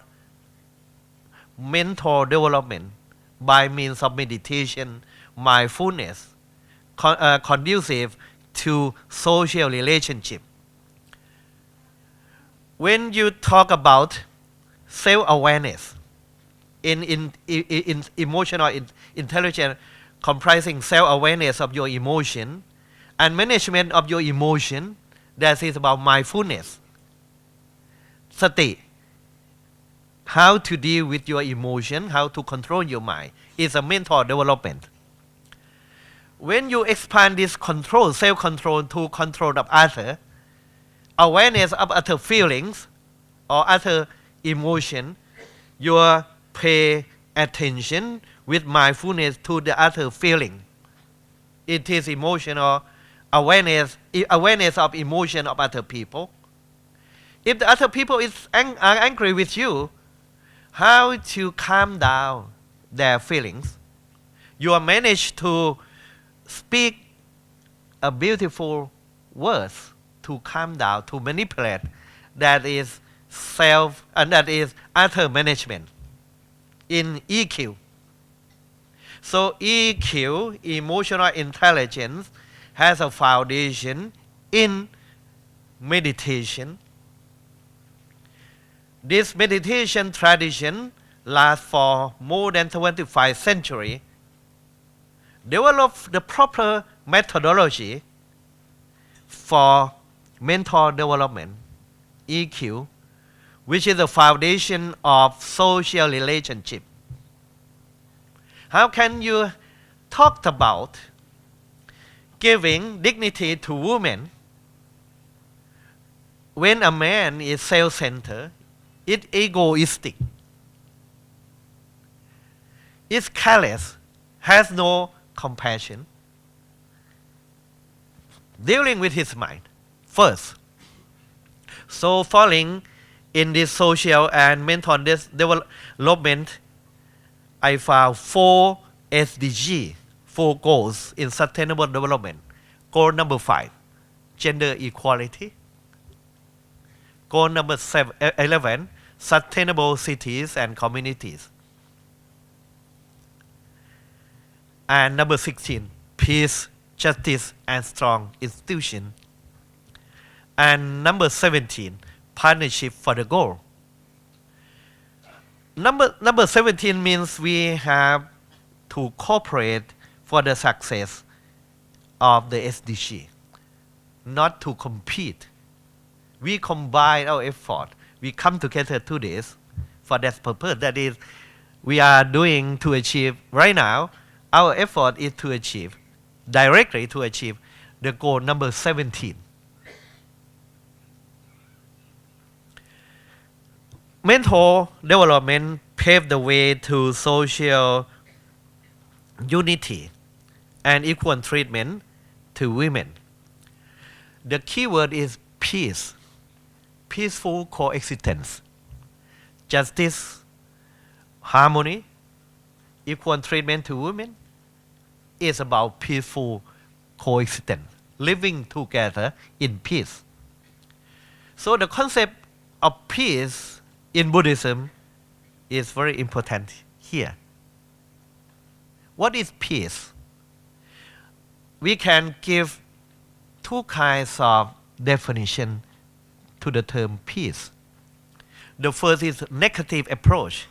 development by means of meditation, mindfulness, conducive to social relationship. When you talk about self-awareness, in emotional intelligence comprising self-awareness of your emotion and management of your emotion, that is about mindfulness, sati, how to deal with your emotion, how to control your mind, is a mental development. When you expand this control, self-control, to control of other, awareness of other feelings or other emotion, you pay attention with mindfulness to the other feeling. It is emotional awareness of emotion of other people. If the other people are angry with you, how to calm down their feelings? You manage to speak a beautiful words to calm down, to manipulate. That is self, and that is other management in EQ. So EQ, emotional intelligence, has a foundation in meditation. This meditation tradition lasts for more than 25 centuries. Develop the proper methodology for mental development, EQ, which is the foundation of social relationship. How can you talk about giving dignity to women when a man is self-centered, it's egoistic, it's careless, has no compassion, dealing with his mind first? So falling in this social and mental development, I found 4 SDG, 4 goals in sustainable development. Goal number 5, gender equality. Goal number 11, sustainable cities and communities. And number 16, peace, justice, and strong institution. And number 17, partnership for the goal. Number 17 means we have to cooperate for the success of the SDG, not to compete. We combine our effort. we come together to this for that purpose. That is, we are doing to achieve right now. Our effort is to achieve directly to achieve the goal number 17. Mental development paved the way to social unity and equal treatment to women. The key word is peace, peaceful coexistence, justice, harmony, equal treatment to women is about peaceful coexistence, living together in peace. So the concept of peace in Buddhism is very important here. What is peace? We can give two kinds of definition to the term peace. The first is negative approach.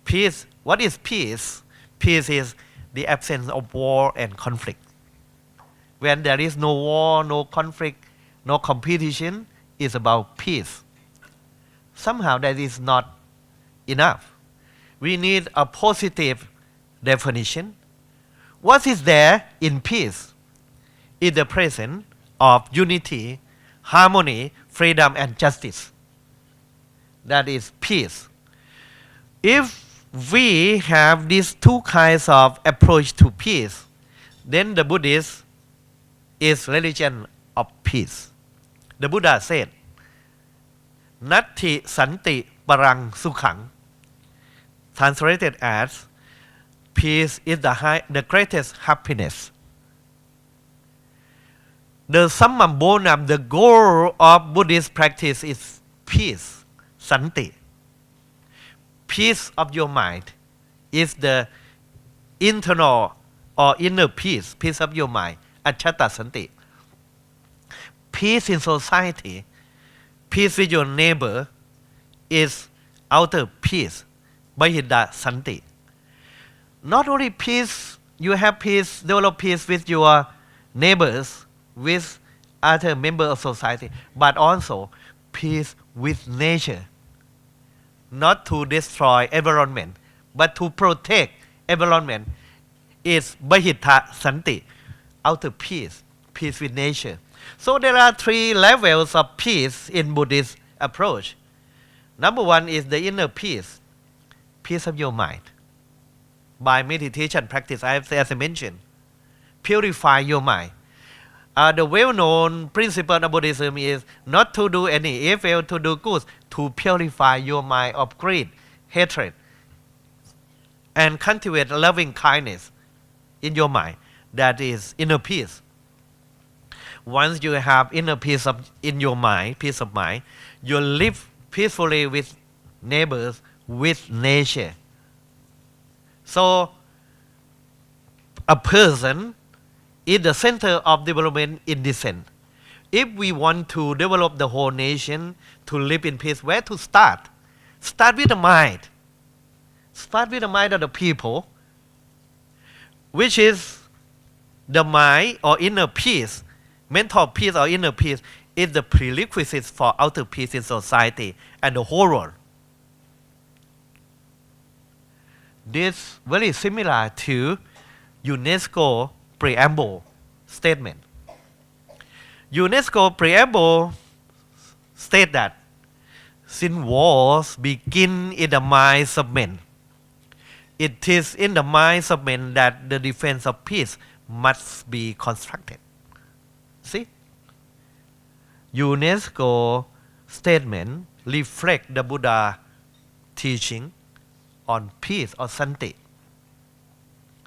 Peace, what is peace? Peace is the absence of war and conflict. When there is no war, no conflict, no competition, it's about peace. Somehow that is not enough. We need a positive definition. What is there in peace? Is the presence of unity, harmony, freedom, and justice. That is peace. If we have these two kinds of approach to peace, then the Buddhist is religion of peace. The Buddha said, Natti Santi Parang Sukhang, translated as peace is the greatest happiness. The summum bonum, the goal of Buddhist practice is peace, Santi. Peace of your mind is the internal or inner peace, peace of your mind, Achata Santi. Peace in society, peace with your neighbor is outer peace, Bahida Santi. Not only peace, you have peace, develop peace with your neighbors, with other members of society, but also peace with nature. Not to destroy environment, but to protect environment is Bahita Santi, outer peace, peace with nature. So there are three levels of peace in Buddhist approach. Number one is the inner peace, peace of your mind. By meditation practice, as I mentioned, purify your mind. The well-known principle of Buddhism is not to do any evil, to do good, to purify your mind of greed, hatred, and cultivate loving kindness in your mind. That is inner peace. Once you have inner peace in your mind, peace of mind, you live peacefully with neighbors, with nature. So, a person is the center of development in this sense. If we want to develop the whole nation to live in peace, where to start? Start with the mind. Start with the mind of the people, which is the mind or inner peace, mental peace or inner peace is the prerequisite for outer peace in society and the whole world. This very similar to UNESCO preamble statement. UNESCO preamble state that since wars begin in the minds of men, it is in the minds of men that the defense of peace must be constructed. See? UNESCO statement reflect the Buddha teaching on peace or santi,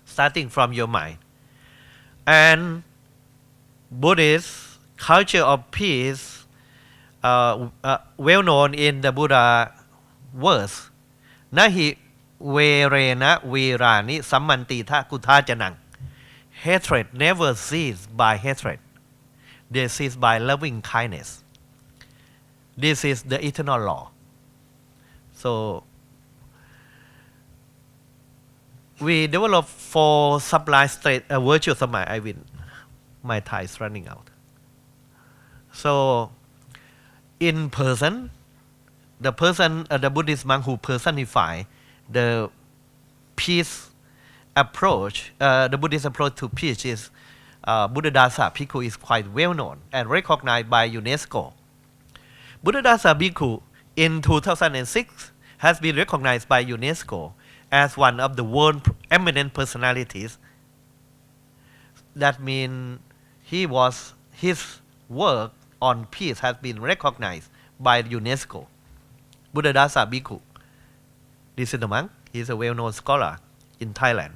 starting from your mind. And Buddhist culture of peace, well known in the Buddha verse, Nahi verena virani sammanti tha kutha janang. Hatred never ceases by hatred. They cease by loving kindness. This is the eternal law. So, we develop four sublime state virtues of mind. My time is running out. So, in person, the person, the Buddhist monk who personify the peace approach, the Buddhist approach to peace is Buddhadasa Bhikkhu is quite well known and recognized by UNESCO. Buddhadasa Bhikkhu in 2006 has been recognized by UNESCO as one of the world eminent personalities. That means his work on peace has been recognized by UNESCO. Buddhadasa Bhikkhu. This is the monk. He is a well-known scholar in Thailand.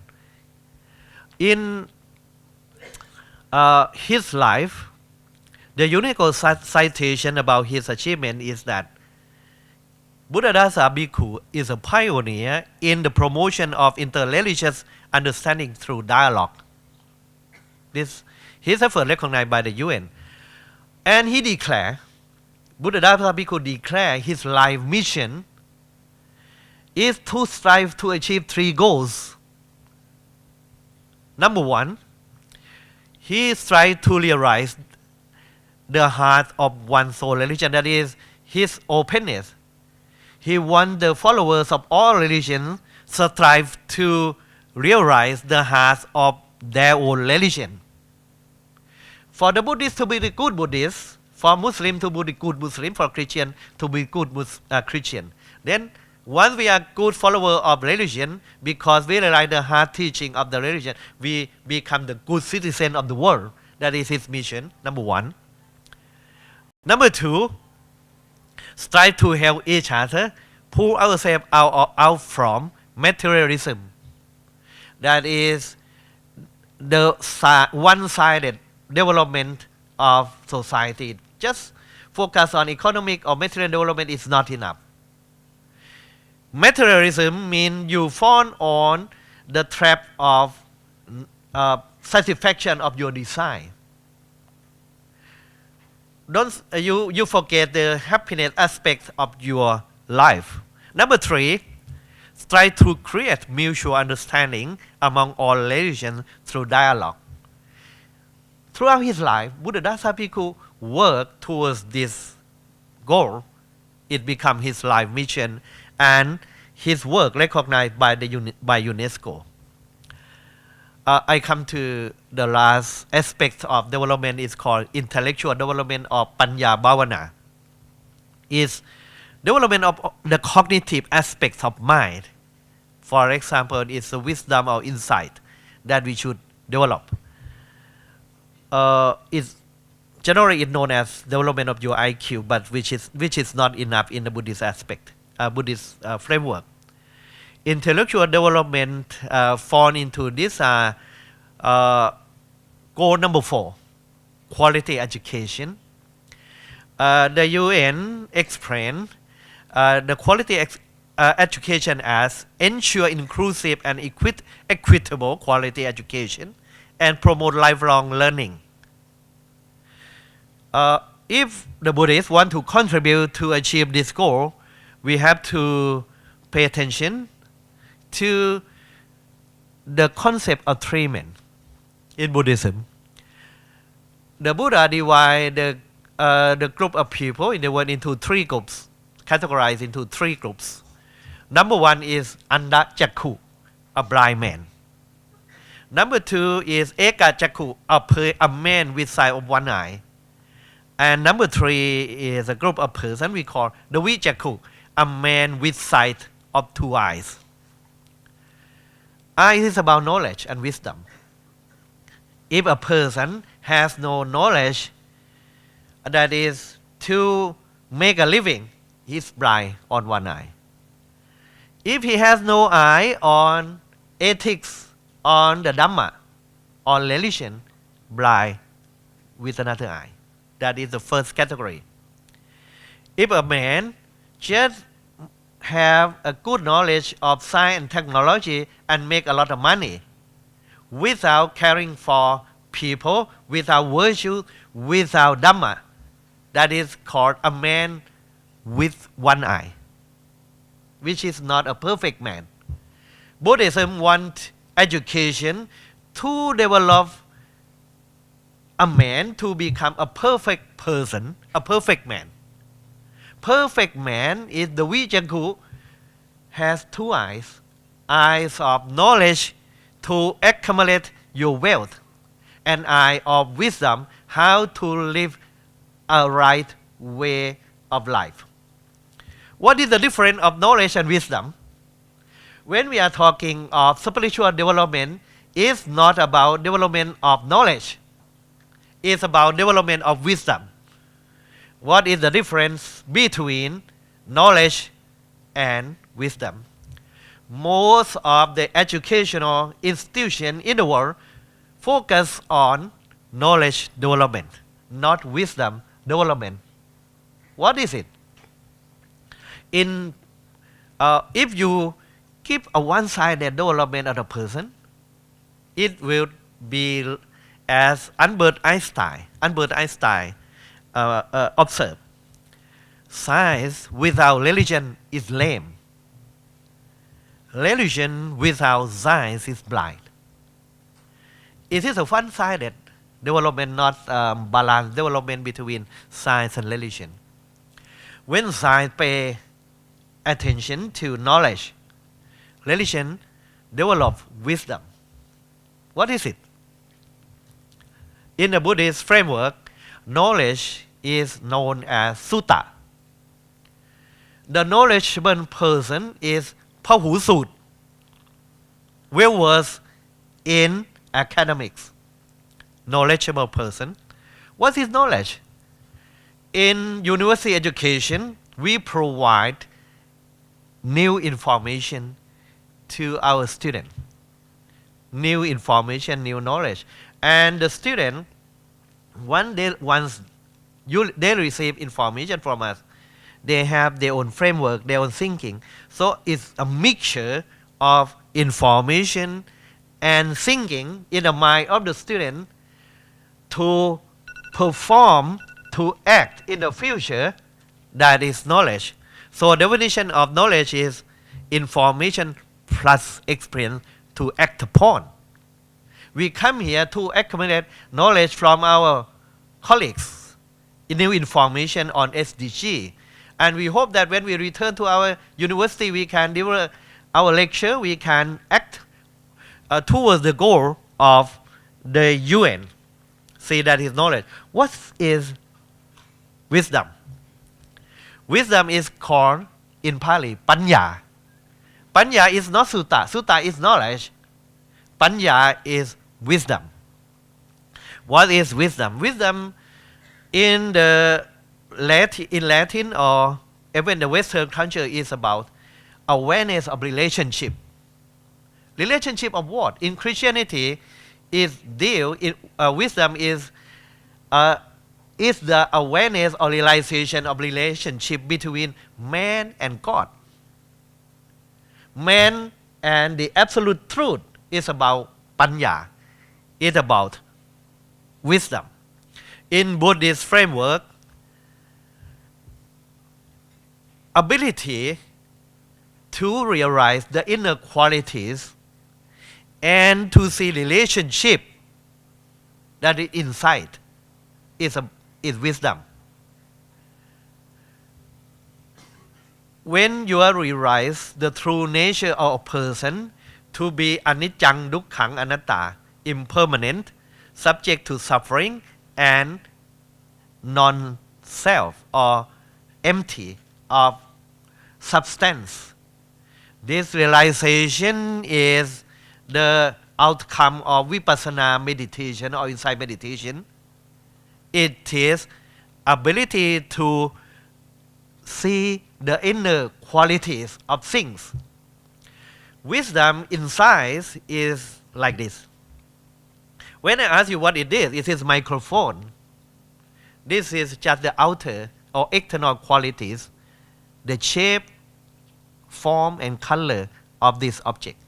In his life, the UNESCO citation about his achievement is that Buddhadasa Bhikkhu is a pioneer in the promotion of interreligious understanding through dialogue. His effort recognized by the UN. And he declared, Buddhadasa Bhikkhu declared his life mission is to strive to achieve 3 goals. Number 1, he strives to realize the heart of one soul religion, that is his openness. He wants the followers of all religions strive to realize the heart of their own religion. For the Buddhist to be the good Buddhist, for Muslim to be the good Muslim, for Christian to be good Christian. Then once we are good follower of religion, because we realize the heart teaching of the religion, we become the good citizen of the world. That is his mission, number 1. Number 2, strive to help each other, pull ourselves out from materialism. That is the one-sided development of society. Just focus on economic or material development is not enough. Materialism means you fall on the trap of satisfaction of your desire. Don't you forget the happiness aspect of your life. Number 3, try to create mutual understanding among all religions through dialogue. Throughout his life, Buddhadasa Bhikkhu worked towards this goal. It became his life mission and his work recognized by UNESCO. I come to the last aspect of development is called intellectual development or Panya Bhavana. Is development of the cognitive aspects of mind. For example, it's the wisdom or insight that we should develop. It's generally known as development of your IQ, but which is not enough in the Buddhist aspect, Buddhist framework. Intellectual development fall into this goal number 4, quality education. The UN explained the quality education as ensure inclusive and equitable quality education and promote lifelong learning. If the Buddhists want to contribute to achieve this goal, we have to pay attention to the concept of treatment in Buddhism. The Buddha divided the group of people in the world into 3 groups, categorized into 3 groups. Number 1 is Anda Jakku, a blind man. Number 2 is Eka Jakku, a man with sight of 1 eye. And number 3 is a group of person we call the Vijakku, a man with sight of 2 eyes. Eyes is about knowledge and wisdom. If a person has no knowledge, that is to make a living, he's blind on 1 eye. If he has no eye on ethics, on the Dhamma, on religion, blind with another eye. That is the first category. If a man just have a good knowledge of science and technology and make a lot of money without caring for people, without virtue, without Dhamma, that is called a man with 1 eye, which is not a perfect man. Buddhism wants education to develop a man to become a perfect person, a perfect man. perfect man is the Vijay who has two eyes, eyes of knowledge to accumulate your wealth, and eye of wisdom how to live a right way of life. What is the difference of knowledge and wisdom? When we are talking of spiritual development, it's not about development of knowledge. It's about development of wisdom. What is the difference between knowledge and wisdom? Most of the educational institutions in the world focus on knowledge development, not wisdom development. What is it? If you keep a one-sided development of a person, it will be as Albert Einstein observed. Science without religion is lame. Religion without science is blind. It is a one-sided development, not balanced development between science and religion. When science pay attention to knowledge, religion develops wisdom. What is it? In the Buddhist framework, knowledge is known as sutta. The knowledgeable person is Pahu Sut, well versed in academics. Knowledgeable person. What is knowledge? In university education, we provide new information to our student. New information, new knowledge. And the student, once they receive information from us, they have their own framework, their own thinking. So it's a mixture of information and thinking in the mind of the student to perform, to act in the future. That is knowledge. So definition of knowledge is information plus experience to act upon. We come here to accumulate knowledge from our colleagues, new information on SDG. And we hope that when we return to our university, we can deliver our lecture, we can act towards the goal of the UN. See, that is knowledge. What is wisdom? Wisdom is called in Pali, Panya. Panya is not sutta. Sutta is knowledge. Panya is wisdom. What is wisdom? Wisdom in Latin or even the Western culture is about awareness of relationship. Relationship of what? In Christianity, wisdom is the awareness or realization of relationship between man and God. Man and the absolute truth is about panya. It's about wisdom. In Buddhist framework, ability to realize the inner qualities and to see relationship that is inside is wisdom. When you realize the true nature of a person to be anicca, dukkha, anatta, impermanent, subject to suffering, and non-self or empty of substance, this realization is the outcome of vipassana meditation or insight meditation. It is ability to see the inner qualities of things. Wisdom in science is like this. When I ask you what it is microphone. This is just the outer or external qualities, the shape, form, and color of this object.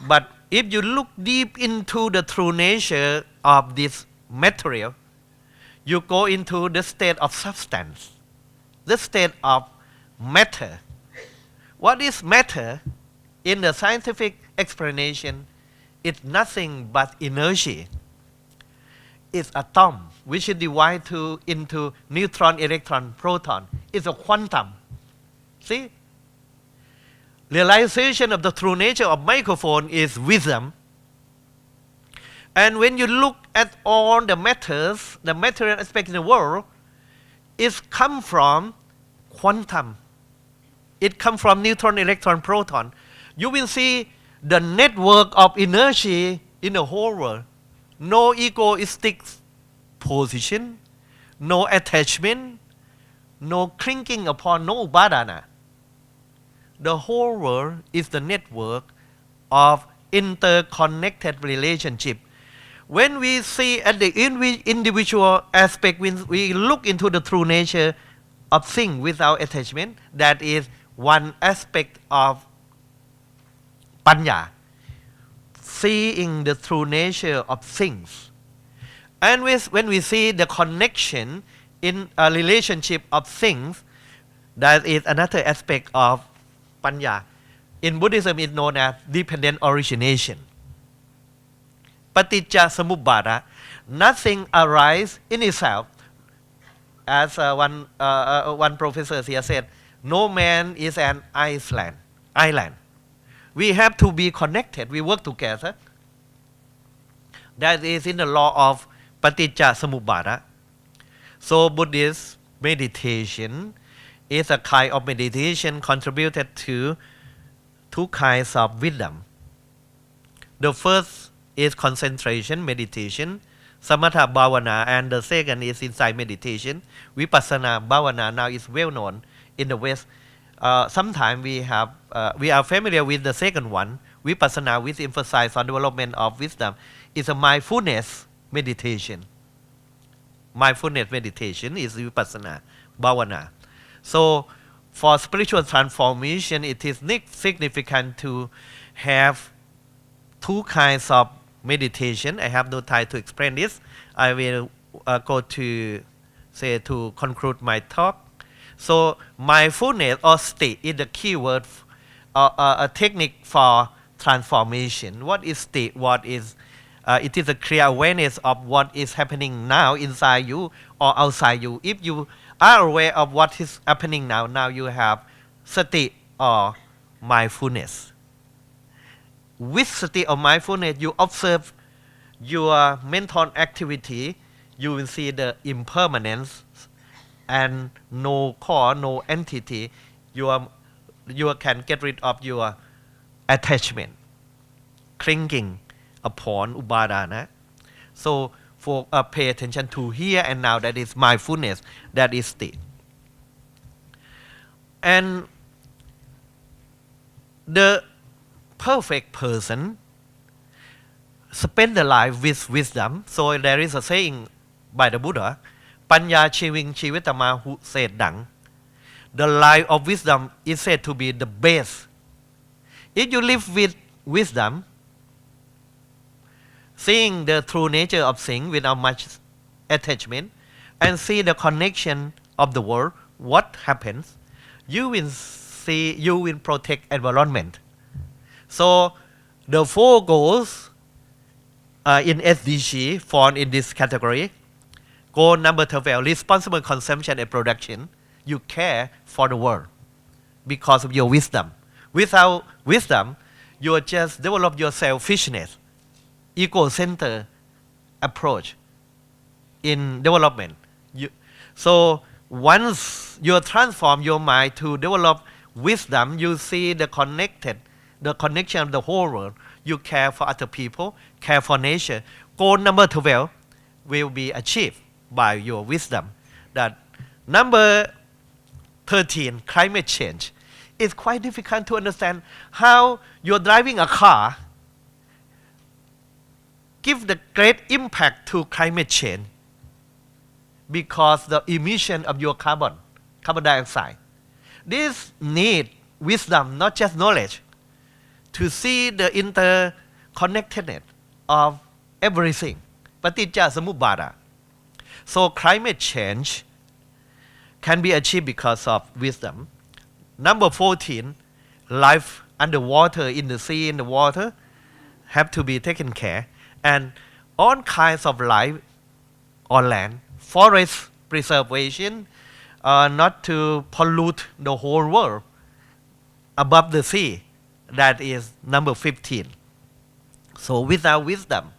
But if you look deep into the true nature of this material, you go into the state of substance, the state of matter. What is matter? In the scientific explanation, it's nothing but inertia. is atom, which is divided into neutron, electron, proton. It's a quantum. See? Realization of the true nature of microphone is wisdom. And when you look at all the matters, the material aspect in the world, it come from quantum. It come from neutron, electron, proton. You will see the network of inertia in the whole world. No egoistic position, no attachment, no clinking upon no badana. The whole world is the network of interconnected relationship. When we see at the individual aspect, when we look into the true nature of things without attachment, that is one aspect of panya, seeing the true nature of things. And when we see the connection in a relationship of things, that is another aspect of panya. In Buddhism, it's known as dependent origination. Paticca samuppāda, nothing arises in itself. As one professor here said, no man is an island. We have to be connected. We work together. That is in the law of paticca samuppāda. So Buddhist meditation is a kind of meditation contributed to two kinds of wisdom. The first is concentration meditation, samatha bhavana, and the second is insight meditation, vipassana bhavana. Now is well known in the West. Sometimes we are familiar with the second one, vipassana, which emphasizes on development of wisdom. It's a mindfulness meditation. Mindfulness meditation is vipassana bhavana. So for spiritual transformation, it is significant to have two kinds of meditation. I have no time to explain this. I will go to conclude my talk. So mindfulness or state is the key word, a technique for transformation. What is state? What is it is a clear awareness of what is happening now inside you or outside you. If you are aware of what is happening now you have sati or mindfulness. With sati or mindfulness, you observe your mental activity. You will see the impermanence and no core, no entity. You can get rid of your attachment, clinging upon upadana. So pay attention to here and now. That is mindfulness. That is state. And the perfect person spend the life with wisdom. So there is a saying by the Buddha, Panya chiving chivitama hu said dang. The life of wisdom is said to be the best. If you live with wisdom, seeing the true nature of things without much attachment, and see the connection of the world, what happens, you will protect environment. So the four goals in SDG fall in this category. Goal number 12, responsible consumption and production. You care for the world because of your wisdom. Without wisdom, you just develop your selfishness, ego-centered approach in development. So once you transform your mind to develop wisdom, you see the connection of the whole world. You care for other people, care for nature. Goal number 12 will be achieved by your wisdom. That number 13, climate change. It's quite difficult to understand how you're driving a car give the great impact to climate change because the emission of your carbon dioxide. This need wisdom, not just knowledge, to see the interconnectedness of everything. Paticca samuppāda. So climate change can be achieved because of wisdom. Number 14, life underwater, in the sea, in the water, have to be taken care. And all kinds of life on land, forest preservation, not to pollute the whole world above the sea. That is number 15. So without wisdom,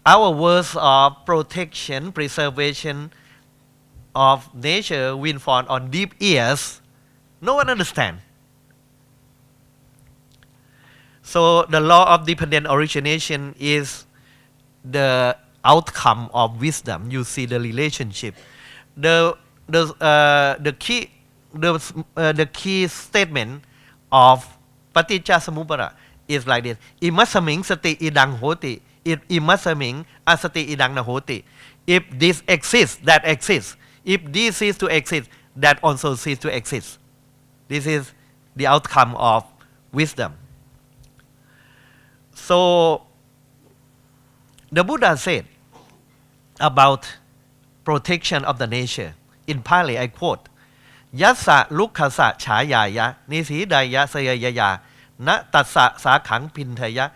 our words of protection, preservation of nature will fall on deaf ears. No one understands. So the law of dependent origination is the outcome of wisdom. You see the relationship. The key statement of Paticca Samuppada is like this: Imasaming sati idang hoti. Imasaming asati idang nahoti. If this exists, that exists. If this ceases to exist, that also ceases to exist. This is the outcome of wisdom. So the Buddha said about protection of the nature. In Pali, I quote, Yassa lukkasa chayaya nisidaya sayayaya na tassa sakhang pintaya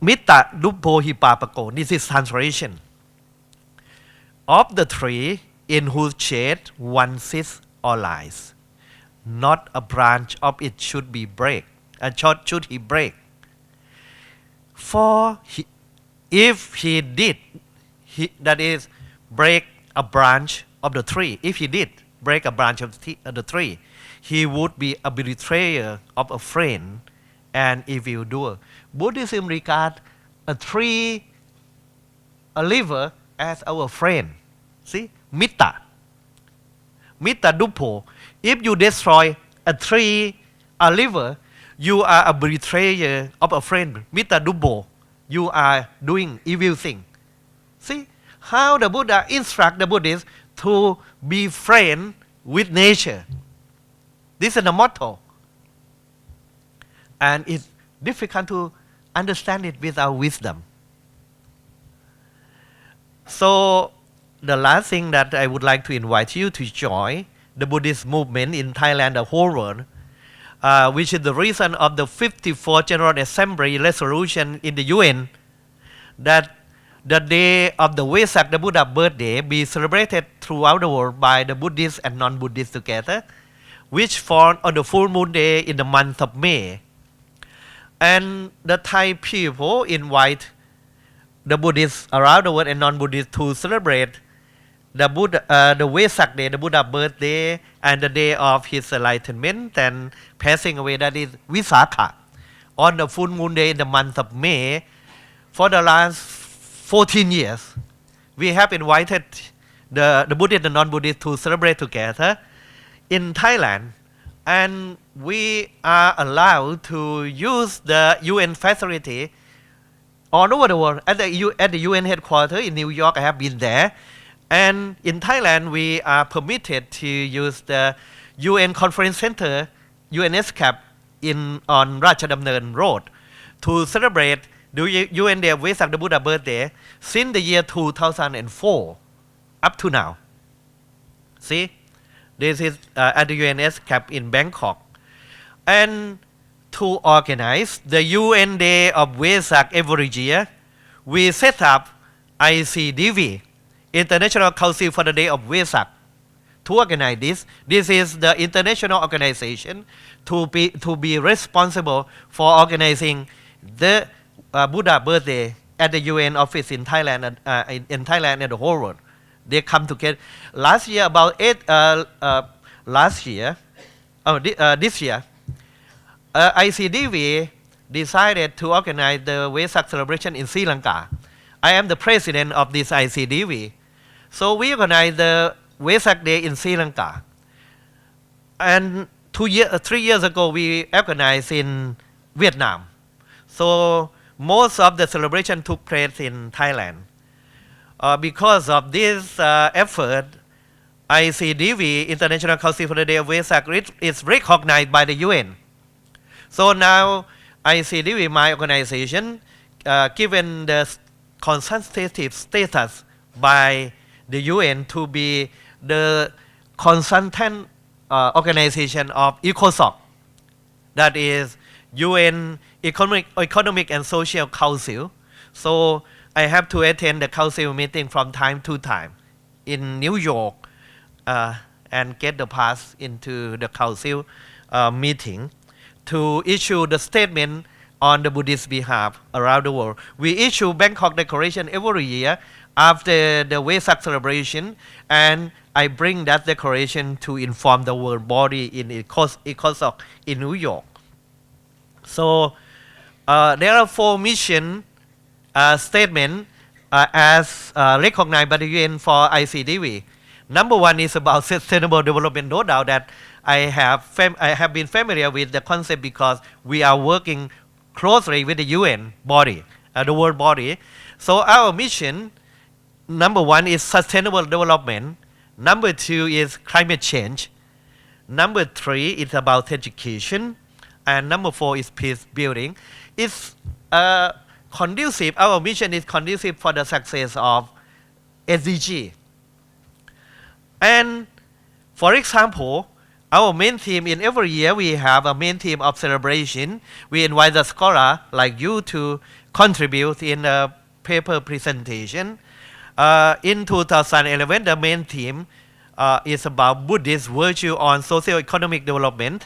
mitta duppo hipapako. This is translation. Of the tree in whose shade one sits or lies, not a branch of it should be break. Should he break? For if he did, that is, break a branch of the tree, if he did break a branch of the tree, he would be a betrayer of a friend and evildoer. Buddhism regards a tree, a liver, as our friend. See? Mitta. Mitta duppo. If you destroy a tree, a liver, you are a betrayer of a friend. Mitta duppo. You are doing evil thing. See? How the Buddha instruct the Buddhists to be friend with nature. This is the motto. And it's difficult to understand it without wisdom. So the last thing that I would like to invite you to join the Buddhist movement in Thailand, the whole world, which is the reason of the 54th General Assembly resolution in the UN that the day of the Vesak, the Buddha birthday, be celebrated throughout the world by the Buddhists and non-Buddhists together, which fall on the full moon day in the month of May. And the Thai people invite the Buddhists around the world and non-Buddhists to celebrate the Vesak day, the Buddha birthday, and the day of his enlightenment and passing away, that is Visakha, on the full moon day in the month of May. For the last 14 years, we have invited the Buddhist and non-Buddhist to celebrate together in Thailand, and we are allowed to use the UN facility all over the world. At the UN headquarters in New York, I have been there. And in Thailand, we are permitted to use the UN Conference Center, UNSCAP, on Ratchadamnern Road to celebrate the UN Day of Vesak, the Buddha birthday, since the year 2004 up to now. See, this is at the UNSCAP in Bangkok. And to organize the UN Day of Vesak every year, we set up ICDV, International Council for the Day of Vesak, to organize this. This is the international organization to be responsible for organizing the Buddha birthday at the UN office in Thailand, and the whole world. They come together. This year, ICDV decided to organize the Vesak celebration in Sri Lanka. I am the president of this ICDV. So we organized the Vesak Day in Sri Lanka. And 3 years ago, we organized in Vietnam. So most of the celebration took place in Thailand. Because of this effort, ICDV, International Council for the Day of Vesak, is recognized by the UN. So now ICDV, my organization, given the consultative status by the UN to be the consultant organization of ECOSOC, that is UN Economic and Social Council. So I have to attend the council meeting from time to time in New York and get the pass into the council meeting to issue the statement on the Buddhist behalf around the world. We issue Bangkok Declaration every year after the Vesak celebration, and I bring that declaration to inform the world body in ECOSOC in New York. So there are 4 mission statements as recognized by the UN for ICDV. Number 1 is about sustainable development. No doubt that I have been familiar with the concept because we are working closely with the UN body, the world body. So our mission, number 1 is sustainable development. Number 2 is climate change. Number 3 is about education. And number 4 is peace building. It's conducive, our mission is conducive for the success of SDG. And for example, our main theme in every year, we have a main theme of celebration. We invite the scholar like you to contribute in a paper presentation. In 2011, the main theme is about Buddhist virtue on socio-economic development.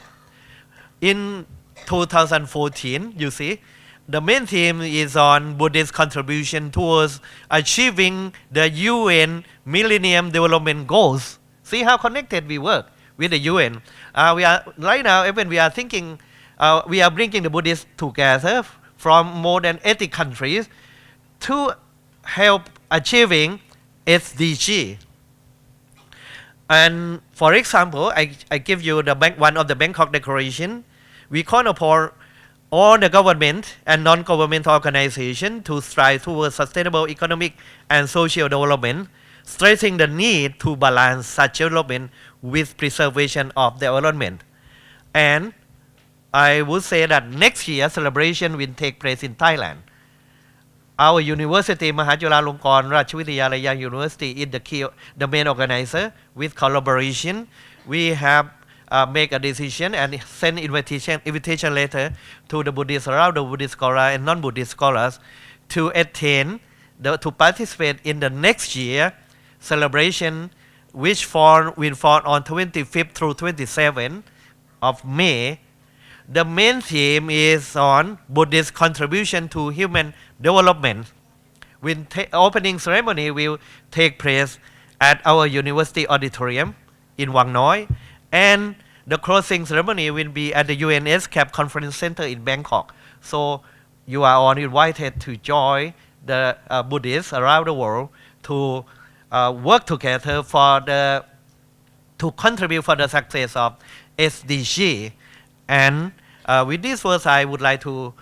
In 2014, you see, the main theme is on Buddhist contribution towards achieving the UN Millennium Development Goals. See how connected we work with the UN. We are right now, even we are thinking, we are bringing the Buddhists together from more than 80 countries to help achieving SDG. And for example, I give you the one of the Bangkok Declaration. We call upon all the government and non-governmental organizations to strive towards sustainable economic and social development, stressing the need to balance such development with preservation of the environment. And I would say that next year celebration will take place in Thailand. Our university, Mahajulalongkorn Ratchavidyalaya University, is the main organizer. With collaboration, we have make a decision and send invitation letter to the Buddhists around the Buddhist scholars and non-Buddhist scholars to to participate in the next year celebration, which will fall on 25th through 27th of May. The main theme is on Buddhist contribution to human development. Opening ceremony will take place at our university auditorium in Wang Noi, and the closing ceremony will be at the UNSCAP Conference Center in Bangkok. So you are all invited to join the Buddhists around the world to work together to contribute for the success of SDG. And with this verse, I would like to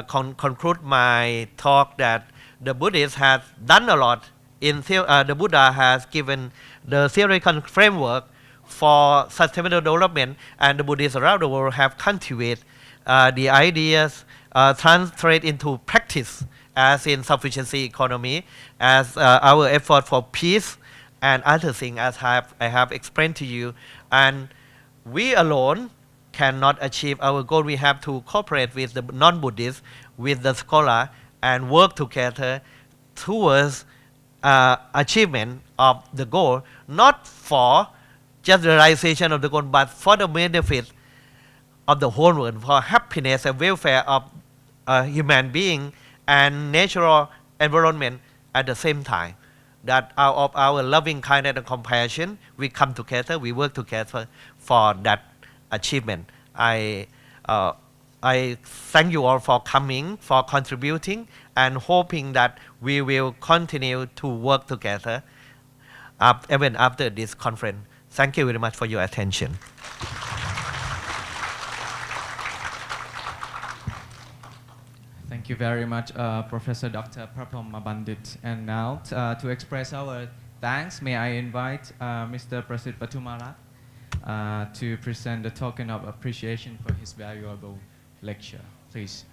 conclude my talk that the Buddhists have done a lot. The Buddha has given the theoretical framework for sustainable development, and the Buddhists around the world have cultivated the ideas, translate into practice, as in sufficiency economy, as our effort for peace, and other things as I have explained to you. And we alone cannot achieve our goal. We have to cooperate with the non-Buddhists, with the scholar, and work together towards achievement of the goal, not for just the realization of the goal, but for the benefit of the whole world, for happiness and welfare of human being and natural environment at the same time. That out of our loving kindness and compassion, we come together, we work together for that achievement. I thank you all for coming, for contributing, and hoping that we will continue to work together even after this conference. Thank you very much for your attention. Thank you very much, Professor Dr. Prapama Bandit. And now, to express our thanks, may I invite Mr. Prasid Patumara to present the token of appreciation for his valuable lecture. Please.